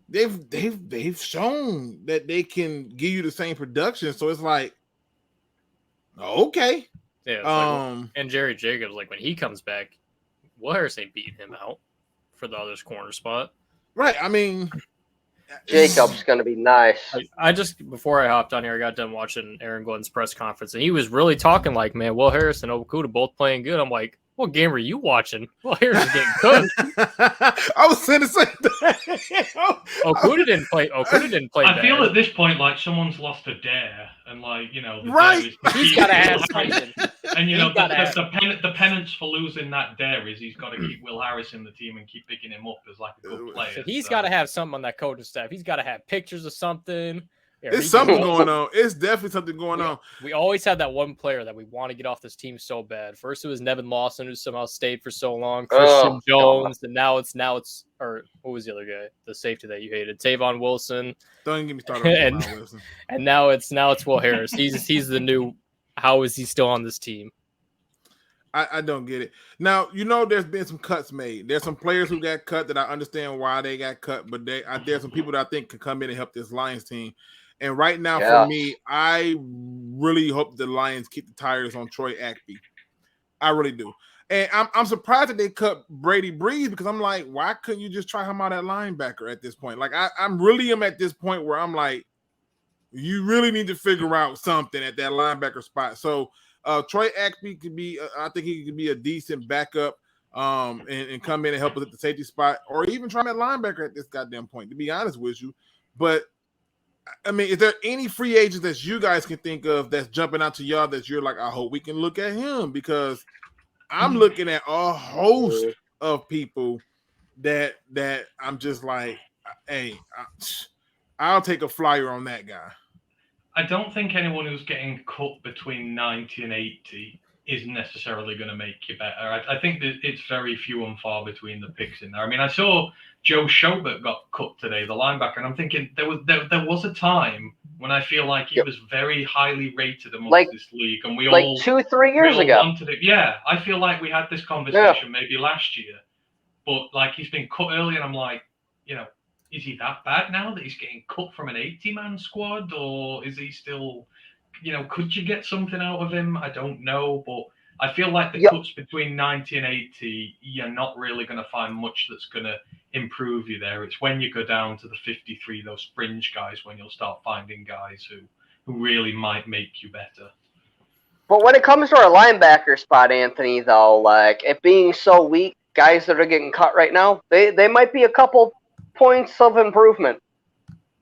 [SPEAKER 1] They've shown that they can give you the same production. So it's like, okay.
[SPEAKER 4] Yeah, and Jerry Jacobs, like when he comes back, Will Harris ain't beating him out for the other's corner spot.
[SPEAKER 1] Right. I mean,
[SPEAKER 3] Jacobs going to be nice.
[SPEAKER 4] I just, before I hopped on here, I got done watching Aaron Glenn's press conference, and he was really talking like, man, Will Harris and Okuda both playing good. I'm like, what game were you watching? Will Harris is getting cooked.
[SPEAKER 1] I was saying the same thing.
[SPEAKER 4] Okuda didn't play.
[SPEAKER 2] I feel at this point like someone's lost a dare, and like, you know,
[SPEAKER 1] right?
[SPEAKER 4] He's got to have something.
[SPEAKER 2] And you know, the penance for losing that dare is he's got to keep Will Harris in the team and keep picking him up as like a good player.
[SPEAKER 4] So he's got to have something on that coaching staff. He's got to have pictures of something.
[SPEAKER 1] There's something going on. It's definitely something going on.
[SPEAKER 4] We always have that one player that we want to get off this team so bad. First it was Nevin Lawson, who somehow stayed for so long. Christian Jones, and now it's or what was the other guy? The safety that you hated, Tavon Wilson.
[SPEAKER 1] Don't even get me started on Tavon Wilson.
[SPEAKER 4] And now it's Will Harris. He's the new. How is he still on this team?
[SPEAKER 1] I don't get it. Now, you know, there's been some cuts made. There's some players who got cut that I understand why they got cut, but there's some people that I think can come in and help this Lions team. And right now, for me, I really hope the Lions keep the tires on Troy Aikman. I really do. And I'm surprised that they cut Brady Breeze, because I'm like, why couldn't you just try him out at linebacker at this point? Like, I'm really at this point where I'm like, you really need to figure out something at that linebacker spot. So Troy Aikman could be, I think he could be a decent backup and come in and help us at the safety spot, or even try him at linebacker at this goddamn point, to be honest with you. But I mean, is there any free agents that you guys can think of that's jumping out to y'all that you're like, I hope we can look at him? Because I'm looking at a host of people that I'm just like, hey, I'll take a flyer on that guy.
[SPEAKER 2] I don't think anyone who's getting cut between 90 and 80 is necessarily going to make you better. I think that it's very few and far between the picks in there. I mean, I saw Joe Schobert got cut today, the linebacker, and I'm thinking there was a time when I feel like he was very highly rated amongst this league, and we all
[SPEAKER 3] 2-3 years ago
[SPEAKER 2] wanted it. Yeah, I feel like we had this conversation maybe last year, but like he's been cut early, and I'm like, you know, is he that bad now that he's getting cut from an 80-man squad, or is he still, you know, could you get something out of him? I don't know, but I feel like the cuts between 90 and 80, you're not really going to find much that's going to improve you there. It's when you go down to the 53, those fringe guys, when you'll start finding guys who really might make you better.
[SPEAKER 3] But when it comes to our linebacker spot, Anthony, though, like it being so weak, guys that are getting cut right now, they might be a couple points of improvement.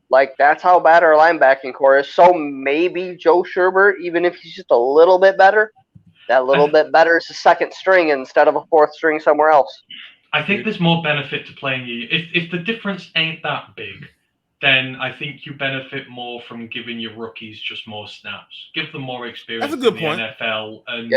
[SPEAKER 3] Like, that's how bad our linebacking core is. So maybe Joe Schobert, even if he's just a little bit better, that little bit better is a second string instead of a fourth string somewhere else.
[SPEAKER 2] I think there's more benefit to playing you. If the difference ain't that big, then I think you benefit more from giving your rookies just more snaps. Give them more experience
[SPEAKER 1] That's a good
[SPEAKER 2] in the
[SPEAKER 1] point.
[SPEAKER 2] NFL. And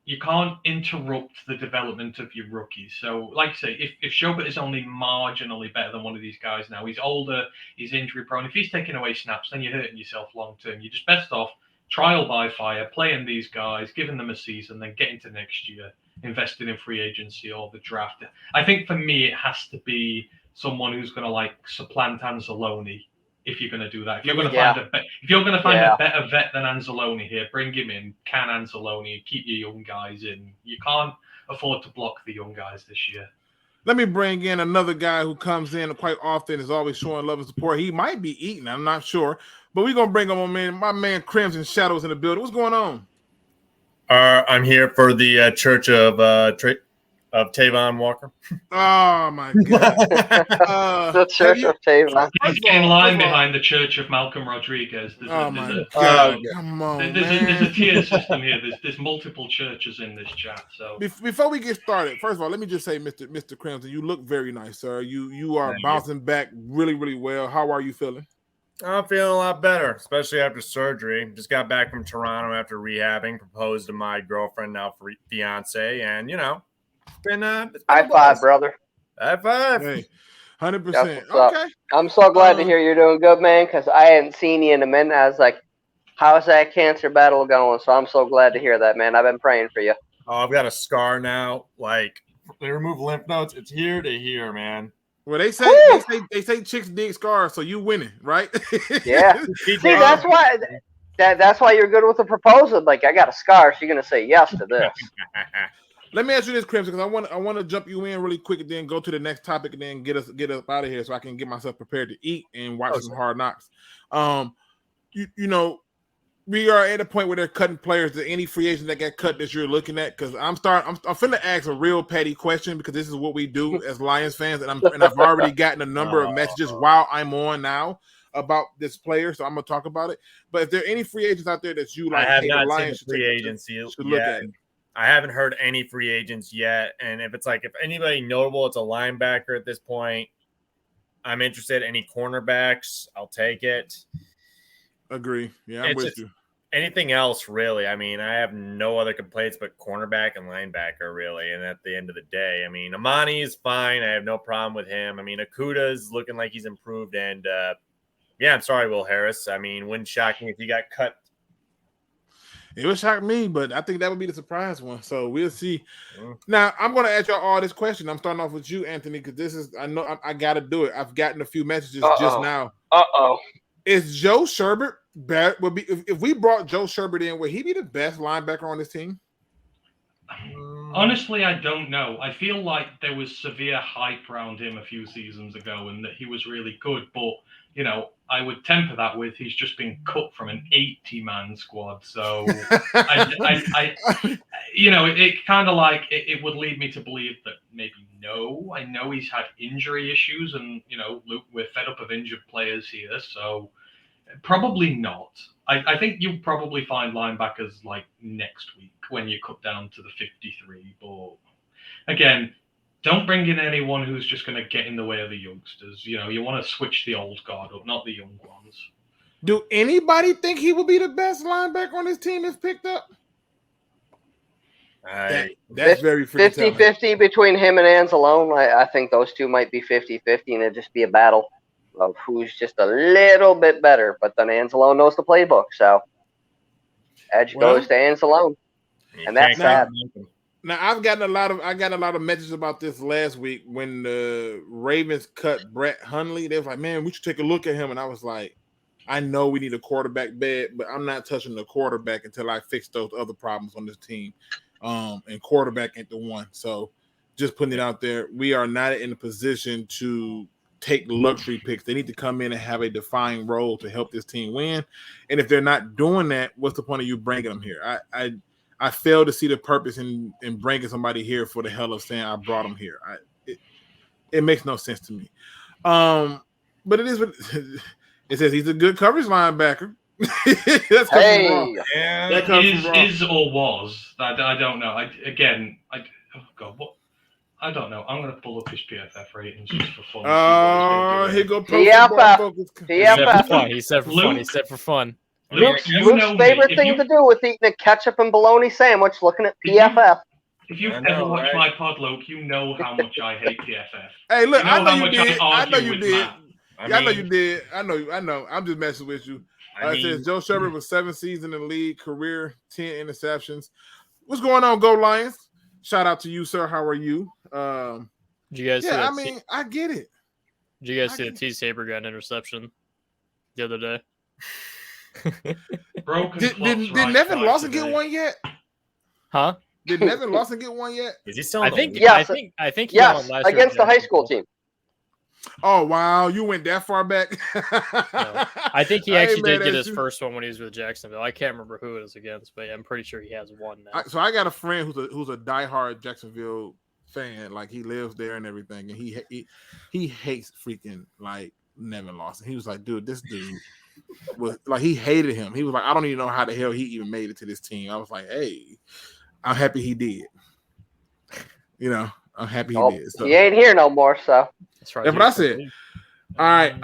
[SPEAKER 2] you can't interrupt the development of your rookies. So, like I say, if Schobert is only marginally better than one of these guys now, he's older, he's injury prone. If he's taking away snaps, then you're hurting yourself long term. You're just best off trial by fire, playing these guys, giving them a season, then get into next year, investing in free agency or the draft. I think for me, it has to be someone who's going to like supplant Anzalone. If you're going to do that, if you're going to find a better vet than Anzalone here, bring him in. Can Anzalone keep your young guys in? You can't afford to block the young guys this year.
[SPEAKER 1] Let me bring in another guy who comes in quite often, is always showing love and support. He might be eating, I'm not sure, but we're gonna bring him my man Crimson Shadows in the building. What's going on?
[SPEAKER 5] I'm here for the Church of Tavon Walker.
[SPEAKER 1] Oh my God!
[SPEAKER 3] The Church of Tavon.
[SPEAKER 2] He's in line behind the Church of Malcolm Rodriguez.
[SPEAKER 1] Come on,
[SPEAKER 2] there's a tier system here. There's multiple churches in this chat. So
[SPEAKER 1] before we get started, first of all, let me just say, Mr. Crimson, you look very nice, sir. You are bouncing back really, really well. How are you feeling?
[SPEAKER 5] I'm feeling a lot better, especially after surgery. Just got back from Toronto after rehabbing, proposed to my girlfriend, now fiance, and it's been
[SPEAKER 3] High five, brother.
[SPEAKER 5] High five.
[SPEAKER 1] Hey, 100%.
[SPEAKER 3] That's what's
[SPEAKER 1] Okay.
[SPEAKER 3] up. I'm so glad to hear you're doing good, man, because I hadn't seen you in a minute. I was like, how's that cancer battle going? So I'm so glad to hear that, man. I've been praying for you.
[SPEAKER 5] Oh, I've got a scar now. Like, they remove lymph nodes. It's here to here, man.
[SPEAKER 1] Well, they say chicks dig scars, so you winning, right?
[SPEAKER 3] Yeah. See, that's why you're good with the proposal. Like, I got a scar, so you're gonna say yes to this.
[SPEAKER 1] Let me ask you this, Crimson, because I want to jump you in really quick and then go to the next topic and then get us out of here so I can get myself prepared to eat and watch some Hard Knocks. We are at a point where they're cutting players. Is there any free agent that got cut that you're looking at? Because I'm finna ask a real petty question because this is what we do as Lions fans, and I've already gotten a number of messages while I'm on now about this player, so I'm gonna talk about it. But if there are any free agents out there that you like,
[SPEAKER 5] I have
[SPEAKER 1] hey,
[SPEAKER 5] not
[SPEAKER 1] the Lions
[SPEAKER 5] seen free agents
[SPEAKER 1] should
[SPEAKER 5] yet.
[SPEAKER 1] look at it.
[SPEAKER 5] I haven't heard any free agents yet, and if anybody notable, it's a linebacker at this point. I'm interested. Any cornerbacks, I'll take it.
[SPEAKER 1] Agree. Yeah, I'm with you.
[SPEAKER 5] Anything else, really? I mean, I have no other complaints but cornerback and linebacker, really. And at the end of the day, I mean, Amani is fine. I have no problem with him. I mean, Okuda is looking like he's improved. And, I'm sorry, Will Harris. I mean, wouldn't shock me if he got cut.
[SPEAKER 1] It would shock me, but I think that would be the surprise one. So we'll see. Now, I'm going to ask y'all all this question. I'm starting off with you, Anthony, because I know I got to do it. I've gotten a few messages just now. Is Joe Sherbert better? If we brought Joe Sherbert in, would he be the best linebacker on this team?
[SPEAKER 2] Honestly, I don't know. I feel like there was severe hype around him a few seasons ago and that he was really good. But, I would temper that with he's just been cut from an 80-man squad. So, it kind of like it would lead me to believe that maybe no. I know he's had injury issues and, Luke, we're fed up of injured players here. So, probably not. I think you'll probably find linebackers like next week when you cut down to the 53. But again, don't bring in anyone who's just going to get in the way of the youngsters. You want to switch the old guard up, not the young ones.
[SPEAKER 1] Do anybody think he will be the best linebacker on this team if picked up? That's very
[SPEAKER 3] 50-50 between him and Anzalone. I think those two might be 50-50, and it'd just be a battle of who's just a little bit better. But then Anzalone knows the playbook, so edge goes to Anzalone, and that's sad.
[SPEAKER 1] Now I got a lot of messages about this last week when the Ravens cut Brett Hundley. They was like, "Man, we should take a look at him," and I was like, "I know we need a quarterback bad, but I'm not touching the quarterback until I fix those other problems on this team." And quarterback ain't the one. So just putting it out there, we are not in a position to take luxury picks. They need to come in and have a defined role to help this team win. And if they're not doing that, what's the point of you bringing them here? I fail to see the purpose in bringing somebody here for the hell of saying I brought them here. It makes no sense to me. But it is what it says. He's a good coverage linebacker. That's coming from Raw.
[SPEAKER 2] Yeah, that comes from Raw. Is or was. I don't know. I don't know. I'm going to pull up his PFF ratings just for fun.
[SPEAKER 1] Oh, here go
[SPEAKER 3] PFF.
[SPEAKER 4] He said for fun. He said for fun.
[SPEAKER 3] Luke's favorite thing to do with eating a ketchup and bologna sandwich, looking at PFF.
[SPEAKER 2] If you've ever watched my pod, Luke, you know how much I hate PFF.
[SPEAKER 1] Hey, look, I know you did. I know you did. I know you did. I know. I'm just messing with you. It says Joe Sherbert was 7 seasons in the league, career 10 interceptions. What's going on, Go Lions? Shout out to you, sir. How are you?
[SPEAKER 4] Did you guys see
[SPEAKER 1] I mean, I get it.
[SPEAKER 4] Did you guys see that T. Saber got an interception the other day?
[SPEAKER 1] Did Nevin Lawson get one yet?
[SPEAKER 4] Huh?
[SPEAKER 1] Did Nevin Lawson get one yet?
[SPEAKER 5] Is he still?
[SPEAKER 3] I
[SPEAKER 4] think
[SPEAKER 3] yes,
[SPEAKER 4] he got one last
[SPEAKER 3] against the high school team.
[SPEAKER 1] Oh wow, you went that far back.
[SPEAKER 4] No. I think he actually did get his first one when he was with Jacksonville. I can't remember who it was against, but I'm pretty sure he has one now.
[SPEAKER 1] So I got a friend who's a diehard Jacksonville fan. Like he lives there and everything, and he hates freaking like Nevin Lawson. He was like, dude, this dude was like, he hated him. He was like, I don't even know how the hell he even made it to this team. I was like, hey, I'm happy he did. I'm happy he did. So,
[SPEAKER 3] he ain't here no more, so
[SPEAKER 1] that's what I said. All right.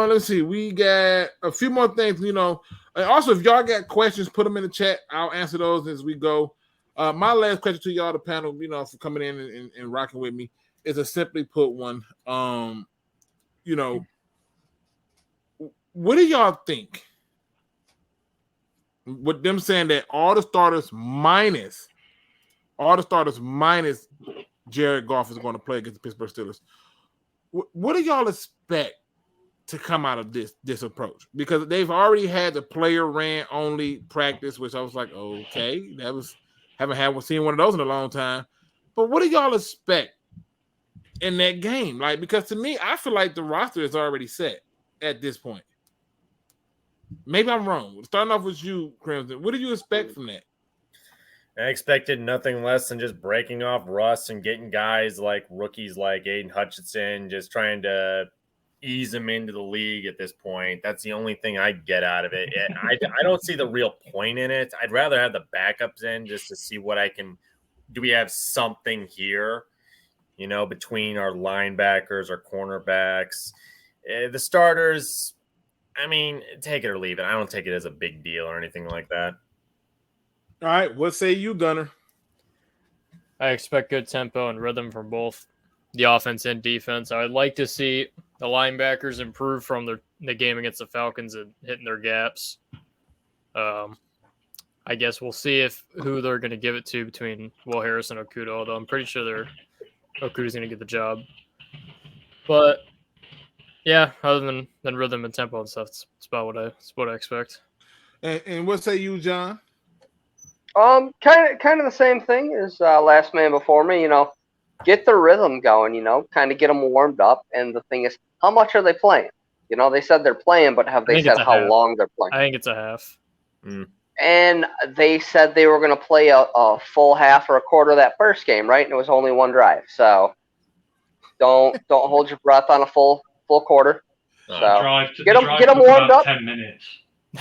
[SPEAKER 1] Let's see. We got a few more things, And also, if y'all got questions, put them in the chat. I'll answer those as we go. My last question to y'all, the panel, for coming in and rocking with me, is a simply put one. What do y'all think? With them saying that all the starters minus Jared Goff is going to play against the Pittsburgh Steelers. What do y'all expect to come out of this approach? Because they've already had the player ran only practice, which I was like, okay, haven't seen one of those in a long time. But what do y'all expect in that game? Like, because to me, I feel like the roster is already set at this point. Maybe I'm wrong. Starting off with you, Crimson. What do you expect from that?
[SPEAKER 5] I expected nothing less than just breaking off Russ and getting guys like rookies like Aiden Hutchinson, just trying to ease them into the league at this point. That's the only thing I get out of it. I don't see the real point in it. I'd rather have the backups in just to see what do we have something here, between our linebackers, our cornerbacks, the starters. I mean, take it or leave it. I don't take it as a big deal or anything like that.
[SPEAKER 1] All right, what say you, Gunner?
[SPEAKER 4] I expect good tempo and rhythm from both the offense and defense. I would like to see the linebackers improve from the game against the Falcons and hitting their gaps. I guess we'll see who they're going to give it to between Will Harris and Okudah, although I'm pretty sure Okudah's going to get the job. But yeah, other than rhythm and tempo and stuff, it's about what I expect.
[SPEAKER 1] And what say you, John?
[SPEAKER 3] Kind of the same thing as last man before me. Get the rhythm going. Kind of get them warmed up. And the thing is, how much are they playing? They said they're playing, but have they said how long they're playing?
[SPEAKER 4] I think it's a half.
[SPEAKER 3] And they said they were going to play a full half or a quarter of that first game, right? And it was only one drive. So don't hold your breath on a full quarter. So get them warmed up.
[SPEAKER 2] 10 minutes.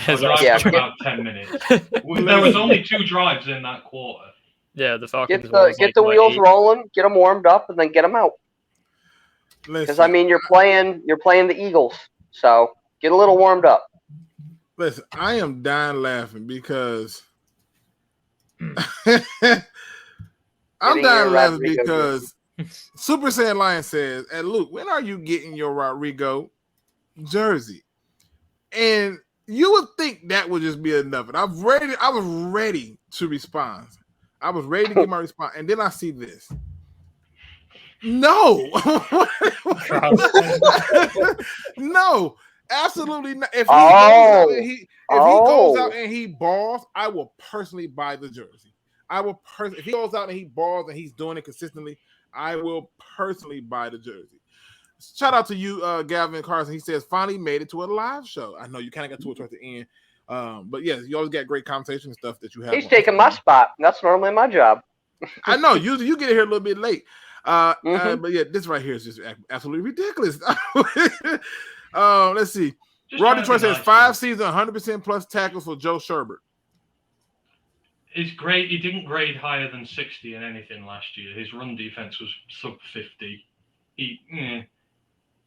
[SPEAKER 2] About 10 minutes. There was only 2 drives in that quarter.
[SPEAKER 4] Yeah, the Falcons.
[SPEAKER 3] Get the wheels rolling, get them warmed up, and then get them out. Because you're playing the Eagles, so get a little warmed up.
[SPEAKER 1] Listen, I am dying laughing because Super Saiyan Lion says, "And Luke, when are you getting your Rodrigo jersey?" And you would think that would just be enough. And I was ready to respond. I was ready to give my response. And then I see this. No. No, absolutely not. If he goes out and he balls, I will personally buy the jersey. If he goes out and he balls and he's doing it consistently, I will personally buy the jersey. Shout out to you, Gavin Carson. He says, finally made it to a live show. I know you kind of got to it towards the end. But yes, you always got great conversation and stuff that you have.
[SPEAKER 3] He's taking my spot. That's normally my job.
[SPEAKER 1] I know. You get here a little bit late. But yeah, this right here is just absolutely ridiculous. Let's see. Raw Detroit says 5 seasons, 100% plus tackles for Joe Sherbert.
[SPEAKER 2] His grade, he didn't grade higher than 60 in anything last year. His run defense was sub 50.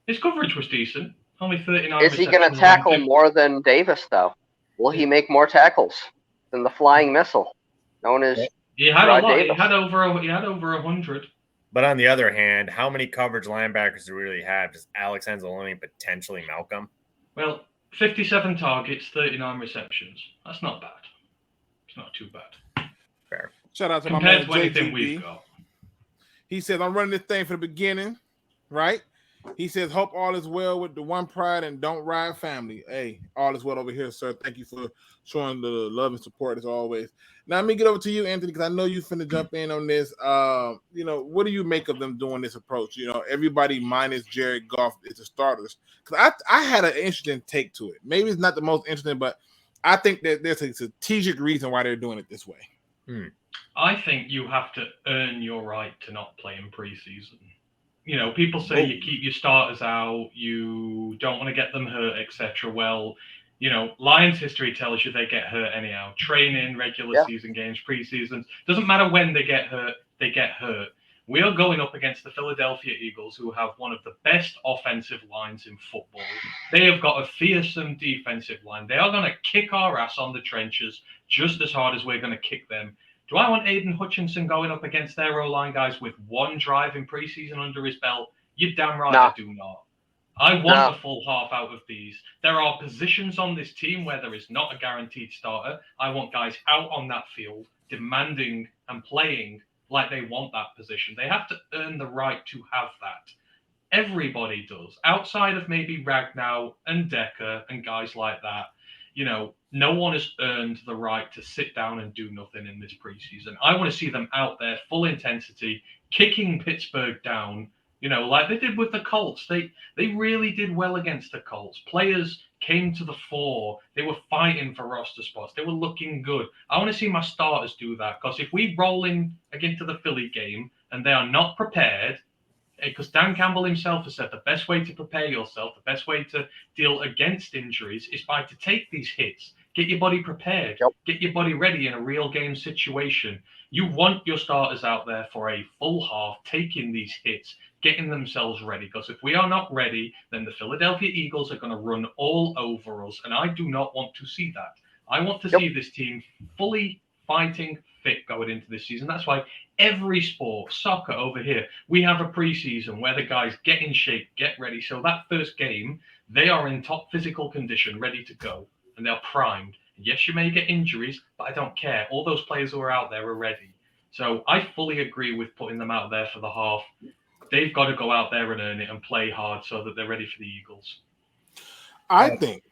[SPEAKER 2] His coverage was decent. Only 39.
[SPEAKER 3] Is he going to tackle more than Davis, though? Will he make more tackles than the flying missile known as
[SPEAKER 2] He had
[SPEAKER 3] Rod
[SPEAKER 2] a lot.
[SPEAKER 3] Davis?
[SPEAKER 2] He had over 100.
[SPEAKER 5] But on the other hand, how many coverage linebackers do we really have? Does Alex Anzalone potentially Malcolm?
[SPEAKER 2] Well, 57 targets, 39 receptions. That's not bad. It's not too bad.
[SPEAKER 5] Fair.
[SPEAKER 1] Shout out to
[SPEAKER 2] compared
[SPEAKER 1] my
[SPEAKER 2] to
[SPEAKER 1] man
[SPEAKER 2] anything
[SPEAKER 1] JGB.
[SPEAKER 2] we've got.
[SPEAKER 1] He says, I'm running this thing for the beginning, right? He says, hope all is well with the One Pride and Don't Ride family. Hey, all is well over here, sir. Thank you for showing the love and support as always. Now, let me get over to you, Anthony, because I know you finna jump in on this. What do you make of them doing this approach? Everybody minus Jared Goff is the starters. Because I had an interesting take to it. Maybe it's not the most interesting, but I think that there's a strategic reason why they're doing it this way.
[SPEAKER 2] I think you have to earn your right to not play in preseason. People say you keep your starters out, you don't want to get them hurt, etc. Well, Lions history tells you they get hurt anyhow. Training, regular season games, preseasons. Doesn't matter when they get hurt, they get hurt. We are going up against the Philadelphia Eagles, who have one of the best offensive lines in football. They have got a fearsome defensive line. They are going to kick our ass on the trenches just as hard as we're going to kick them. Do I want Aiden Hutchinson going up against their O-line guys with one drive in preseason under his belt? You're damn right I do not. I want a full half out of these. There are positions on this team where there is not a guaranteed starter. I want guys out on that field demanding and playing like they want that position. They have to earn the right to have that. Everybody does. Outside of maybe Ragnow and Decker and guys like that, no one has earned the right to sit down and do nothing in this preseason. I want to see them out there, full intensity, kicking Pittsburgh down, like they did with the Colts. They really did well against the Colts. Players came to the fore. They were fighting for roster spots. They were looking good. I want to see my starters do that, because if we roll in again to the Philly game and they are not prepared, because Dan Campbell himself has said the best way to prepare yourself, the best way to deal against injuries is by to take these hits. Get your body prepared. Yep. Get your body ready in a real game situation. You want your starters out there for a full half, taking these hits, getting themselves ready. Because if we are not ready, then the Philadelphia Eagles are going to run all over us. And I do not want to see that. I want to see this team fully fighting fit going into this season. That's why every sport, soccer over here, we have a preseason where the guys get in shape, get ready. So that first game, they are in top physical condition, ready to go. And they're primed. Yes, you may get injuries, but I don't care. All those players who are out there are ready. So I fully agree with putting them out there for the half. They've got to go out there and earn it and play hard so that they're ready for the Eagles.
[SPEAKER 1] I think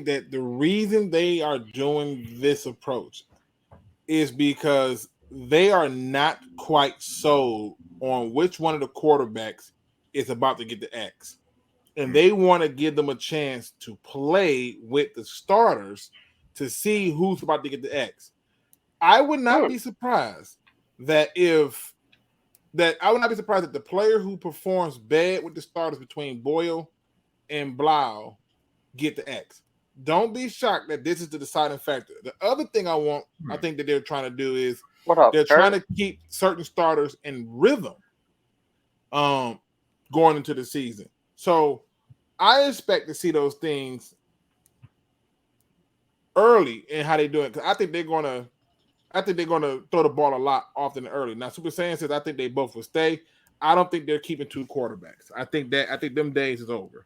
[SPEAKER 1] that the reason they are doing this approach is because they are not quite sold on which one of the quarterbacks is about to get the X. And they want to give them a chance to play with the starters to see who's about to get the X. I would not be surprised that the player who performs bad with the starters between Boyle and Blau get the X. Don't be shocked that this is the deciding factor. The other thing I think that they're trying to do is trying to keep certain starters in rhythm going into the season. So I expect to see those things early in how they do it, because I think they're gonna throw the ball a lot often early. Now, Super Saiyan says I think they both will stay. I don't think they're keeping two quarterbacks. I think them days is over.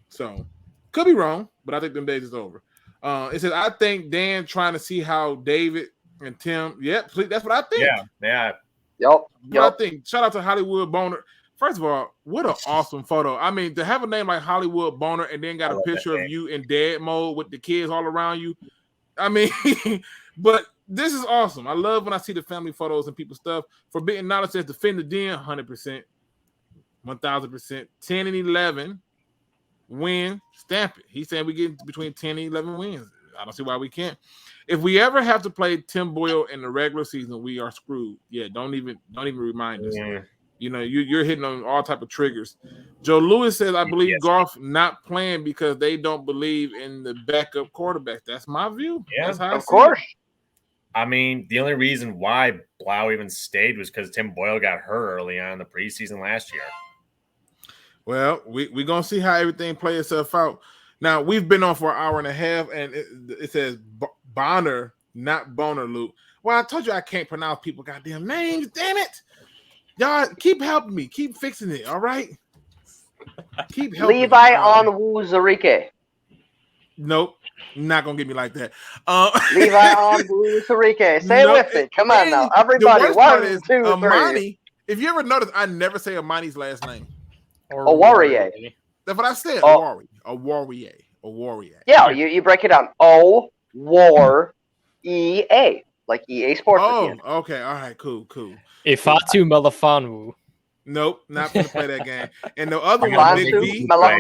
[SPEAKER 1] So could be wrong, but I think them days is over. It says I think Dan trying to see how David and Tim. Yep, that's what I think.
[SPEAKER 5] Yeah.
[SPEAKER 3] Yep.
[SPEAKER 1] I think. Shout out to Hollywood Boner. First of all, what an awesome photo. I mean, to have a name like Hollywood Boner and then got a picture of you in dad mode with the kids all around you. I mean, but this is awesome. I love when I see the family photos and people's stuff. Forbidden Knowledge says defend the den, 100%, 1,000%, 10 and 11, win, stamp it. He's saying we get between 10 and 11 wins. I don't see why we can't. If we ever have to play Tim Boyle in the regular season, we are screwed. Yeah, don't even remind us. Yeah. You're hitting on all type of triggers. Joe Lewis says, I believe Goff not playing because they don't believe in the backup quarterback. That's my view.
[SPEAKER 5] Yeah,
[SPEAKER 1] that's how
[SPEAKER 3] of course.
[SPEAKER 5] I mean, the only reason why Blau even stayed was because Tim Boyle got hurt early on in the preseason last year.
[SPEAKER 1] Well, we're going to see how everything plays itself out. Now, we've been on for an hour and a half, and it says Bonner, not Boner, Luke. Well, I told you I can't pronounce people's goddamn names. Damn it. Y'all keep helping me. Keep fixing it, all right? Keep helping
[SPEAKER 3] Levi Onwuzurike.
[SPEAKER 1] Nope. Not going to get me like that.
[SPEAKER 3] Levi Onwuzurike. Say it with me. Come on now. Everybody. 1, 2, 3.
[SPEAKER 1] Amani. If you ever notice, I never say Amani's last name.
[SPEAKER 3] Owarie.
[SPEAKER 1] That's what I said. Owarie.
[SPEAKER 3] Yeah, you break it down. O-War-E-A. Like EA Sports.
[SPEAKER 1] Oh, okay. All right. Cool.
[SPEAKER 4] Ifatu Melifonwu.
[SPEAKER 1] Nope, not going to play that game. And the other one, Big D.
[SPEAKER 5] Come on,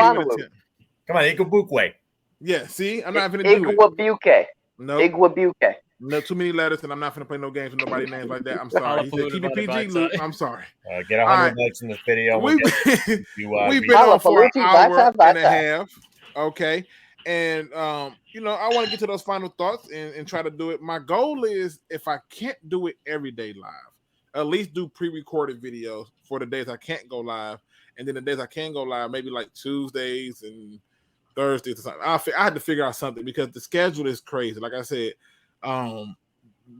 [SPEAKER 5] Ikebukwe.
[SPEAKER 1] Yeah, see? I'm not going to do it.
[SPEAKER 3] Iguabuke.
[SPEAKER 1] Nope.
[SPEAKER 3] Iguabuke.
[SPEAKER 1] No, too many letters, and I'm not going to play no games with nobody names like that. I'm sorry. He said, keep it PG, Luke. I'm sorry.
[SPEAKER 5] Get 100 likes in this video.
[SPEAKER 1] We've been on for an hour and a half. Okay. And, I want to get to those final thoughts and try to do it. My goal is, if I can't do it every day live, at least do pre-recorded videos for the days I can't go live, and then the days I can go live, maybe like Tuesdays and Thursdays or something. I had to figure out something because the schedule is crazy. Like I said,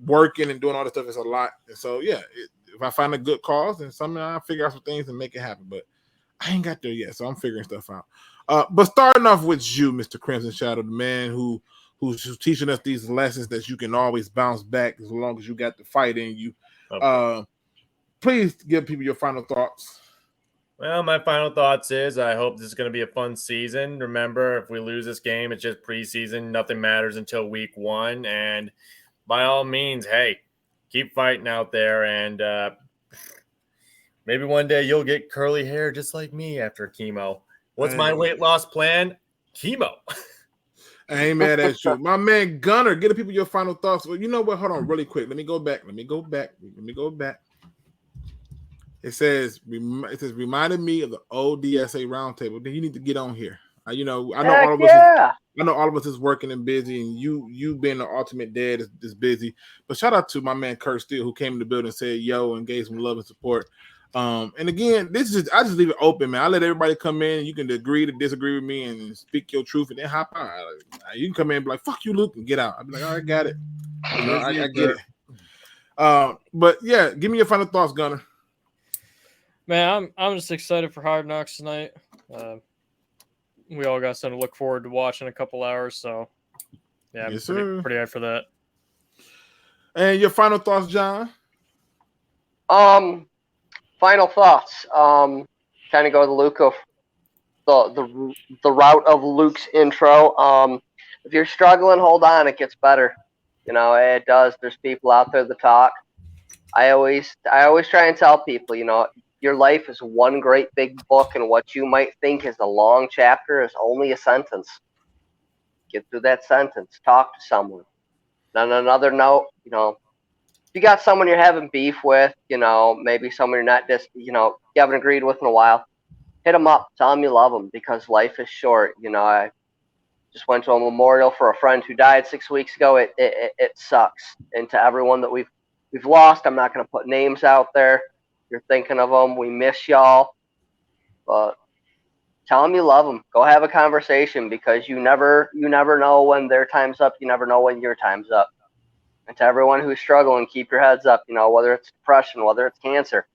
[SPEAKER 1] working and doing all this stuff is a lot. And so yeah, if I find a good cause, then something I'll figure out some things and make it happen. But I ain't got there yet, so I'm figuring stuff out. But starting off with you, Mr. Crimson Shadow, the man who's teaching us these lessons that you can always bounce back as long as you got the fight in you. Okay. Please give people your final thoughts.
[SPEAKER 5] Well, my final thoughts is I hope this is going to be a fun season. Remember, if we lose this game, it's just preseason. Nothing matters until week 1. And by all means, hey, keep fighting out there. And maybe one day you'll get curly hair just like me after chemo. What's my weight loss plan? Chemo.
[SPEAKER 1] I ain't mad at you. My man Gunner, give the people your final thoughts. Well, you know what? Hold on really quick. Let me go back. It says reminded me of the old DSA roundtable. Then you need to get on here. I know all of us is working and busy, and you being the ultimate dad is busy. But shout out to my man Curt Steele, who came in the building and said yo and gave some love and support. And again, I just leave it open, man. I let everybody come in. You can agree to disagree with me and speak your truth, and then hop out. You can come in and be like, "Fuck you, Luke," and get out. I'll be like, "All right, got it." I get it. But yeah, give me your final thoughts, Gunner.
[SPEAKER 4] Man, I'm just excited for Hard Knocks tonight. We all got something to look forward to watching in a couple hours, so yeah, I'm pretty hyped for that.
[SPEAKER 1] And your final thoughts, John?
[SPEAKER 3] Final thoughts. Kind of go the route of Luke's intro. If you're struggling, hold on. It gets better. You know, it does. There's people out there that talk. I always try and tell people, you know, your life is one great big book, and what you might think is a long chapter is only a sentence. Get through that sentence. Talk to someone. And on another note, you know, if you got someone you're having beef with, you know, maybe someone you're not you haven't agreed with in a while, hit them up. Tell them you love them, because life is short. You know, I just went to a memorial for a friend who died 6 weeks ago. It sucks. And to everyone that we've lost, I'm not going to put names out there. You're thinking of them. We miss y'all. But tell them you love them. Go have a conversation, because you never know when their time's up. You never know when your time's up. And to everyone who's struggling, keep your heads up. You know, whether it's depression, whether it's cancer.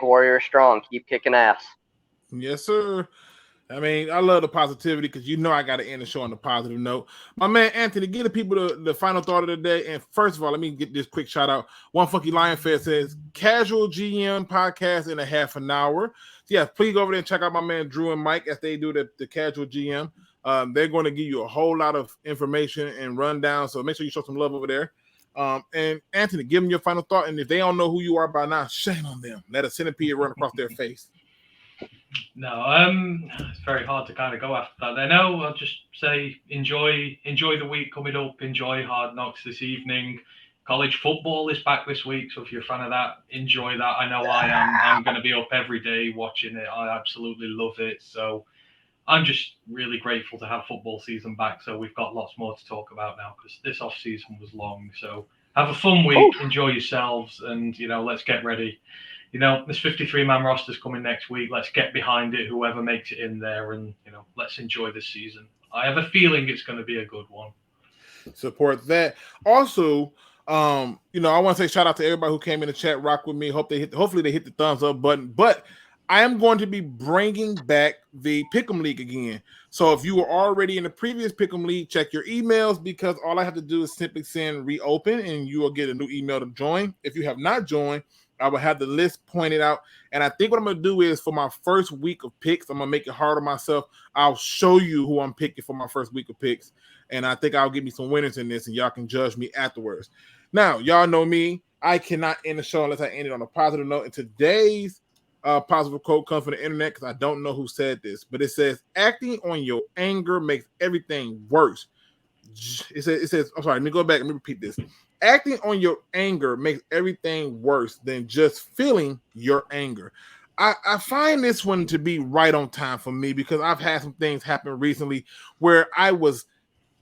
[SPEAKER 3] #Warrior Strong. Keep kicking ass.
[SPEAKER 1] Yes, sir. I mean, I love the positivity, because you know I got to end the show on a positive note. My man Anthony, give the people the final thought of the day. And first of all, let me get this quick shout out. One Funky Lion Fed says, casual GM podcast in a half an hour. So yeah, please go over there and check out my man Drew and Mike as they do the casual GM. They're going to give you a whole lot of information and rundown. So make sure you show some love over there. And Anthony, give them your final thought. And if they don't know who you are by now, shame on them. Let a centipede run across their face.
[SPEAKER 2] No, it's very hard to kind of go after that. I know. I'll just say enjoy the week coming up. Enjoy Hard Knocks this evening. College football is back this week, so if you're a fan of that, enjoy that. I know I am. I'm going to be up every day watching it. I absolutely love it. So I'm just really grateful to have football season back. So we've got lots more to talk about now, because this off season was long. So have a fun week. Enjoy yourselves, and let's get ready. This 53-man roster is coming next week. Let's get behind it, whoever makes it in there, and, let's enjoy this season. I have a feeling it's going to be a good one.
[SPEAKER 1] Support that. Also, I want to say shout out to everybody who came in the chat, rock with me. Hopefully they hit the thumbs up button. But I am going to be bringing back the Pick'em League again. So if you were already in the previous Pick'em League, check your emails, because all I have to do is simply send reopen, and you will get a new email to join. If you have not joined, I will have the list pointed out. And I think what I'm going to do is, for my first week of picks, I'm going to make it hard on myself. I'll show you who I'm picking for my first week of picks. And I think I'll give me some winners in this, and y'all can judge me afterwards. Now, y'all know me. I cannot end the show unless I end it on a positive note. And today's positive quote comes from the internet, because I don't know who said this, but it says, acting on your anger makes everything worse. It says, I'm sorry, let me go back. Let me repeat this. Acting on your anger makes everything worse than just feeling your anger. I find this one to be right on time for me, because I've had some things happen recently where I was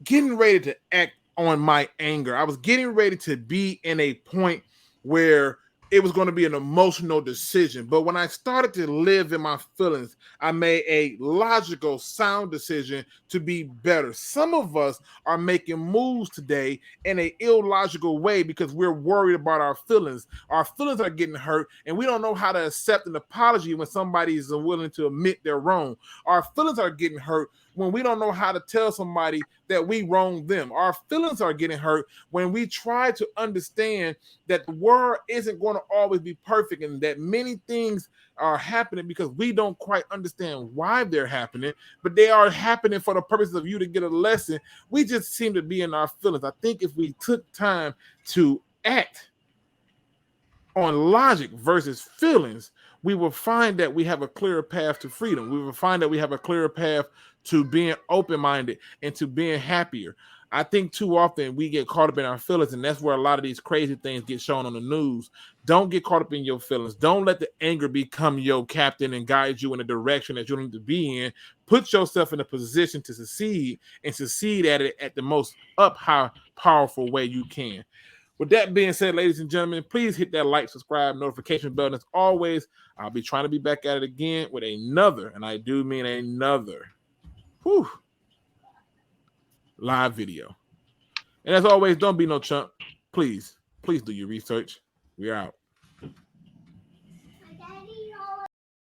[SPEAKER 1] getting ready to act on my anger. I was getting ready to be in a point where it was going to be an emotional decision. But when I started to live in my feelings, I made a logical, sound decision to be better. Some of us are making moves today in an illogical way because we're worried about our feelings. Our feelings are getting hurt, and we don't know how to accept an apology when somebody is willing to admit they're wrong. Our feelings are getting hurt when we don't know how to tell somebody that we wronged them. Our feelings are getting hurt when we try to understand that the world isn't going to always be perfect and that many things are happening because we don't quite understand why they're happening, but they are happening for the purposes of you to get a lesson. We just seem to be in our feelings. I think if we took time to act on logic versus feelings, we will find that we have a clearer path to freedom. We will find that we have a clearer path to being open-minded and to being happier. I think too often we get caught up in our feelings, and that's where a lot of these crazy things get shown on the news. Don't get caught up in your feelings. Don't let the anger become your captain and guide you in a direction that you need to be in. Put yourself in a position to succeed and succeed at it at the most high, powerful way you can. With that being said, ladies and gentlemen, please hit that like, subscribe, notification bell. And as always, I'll be trying to be back at it again with another, and I do mean another, live video. And as always, don't be no chump. Please do your research. We're out.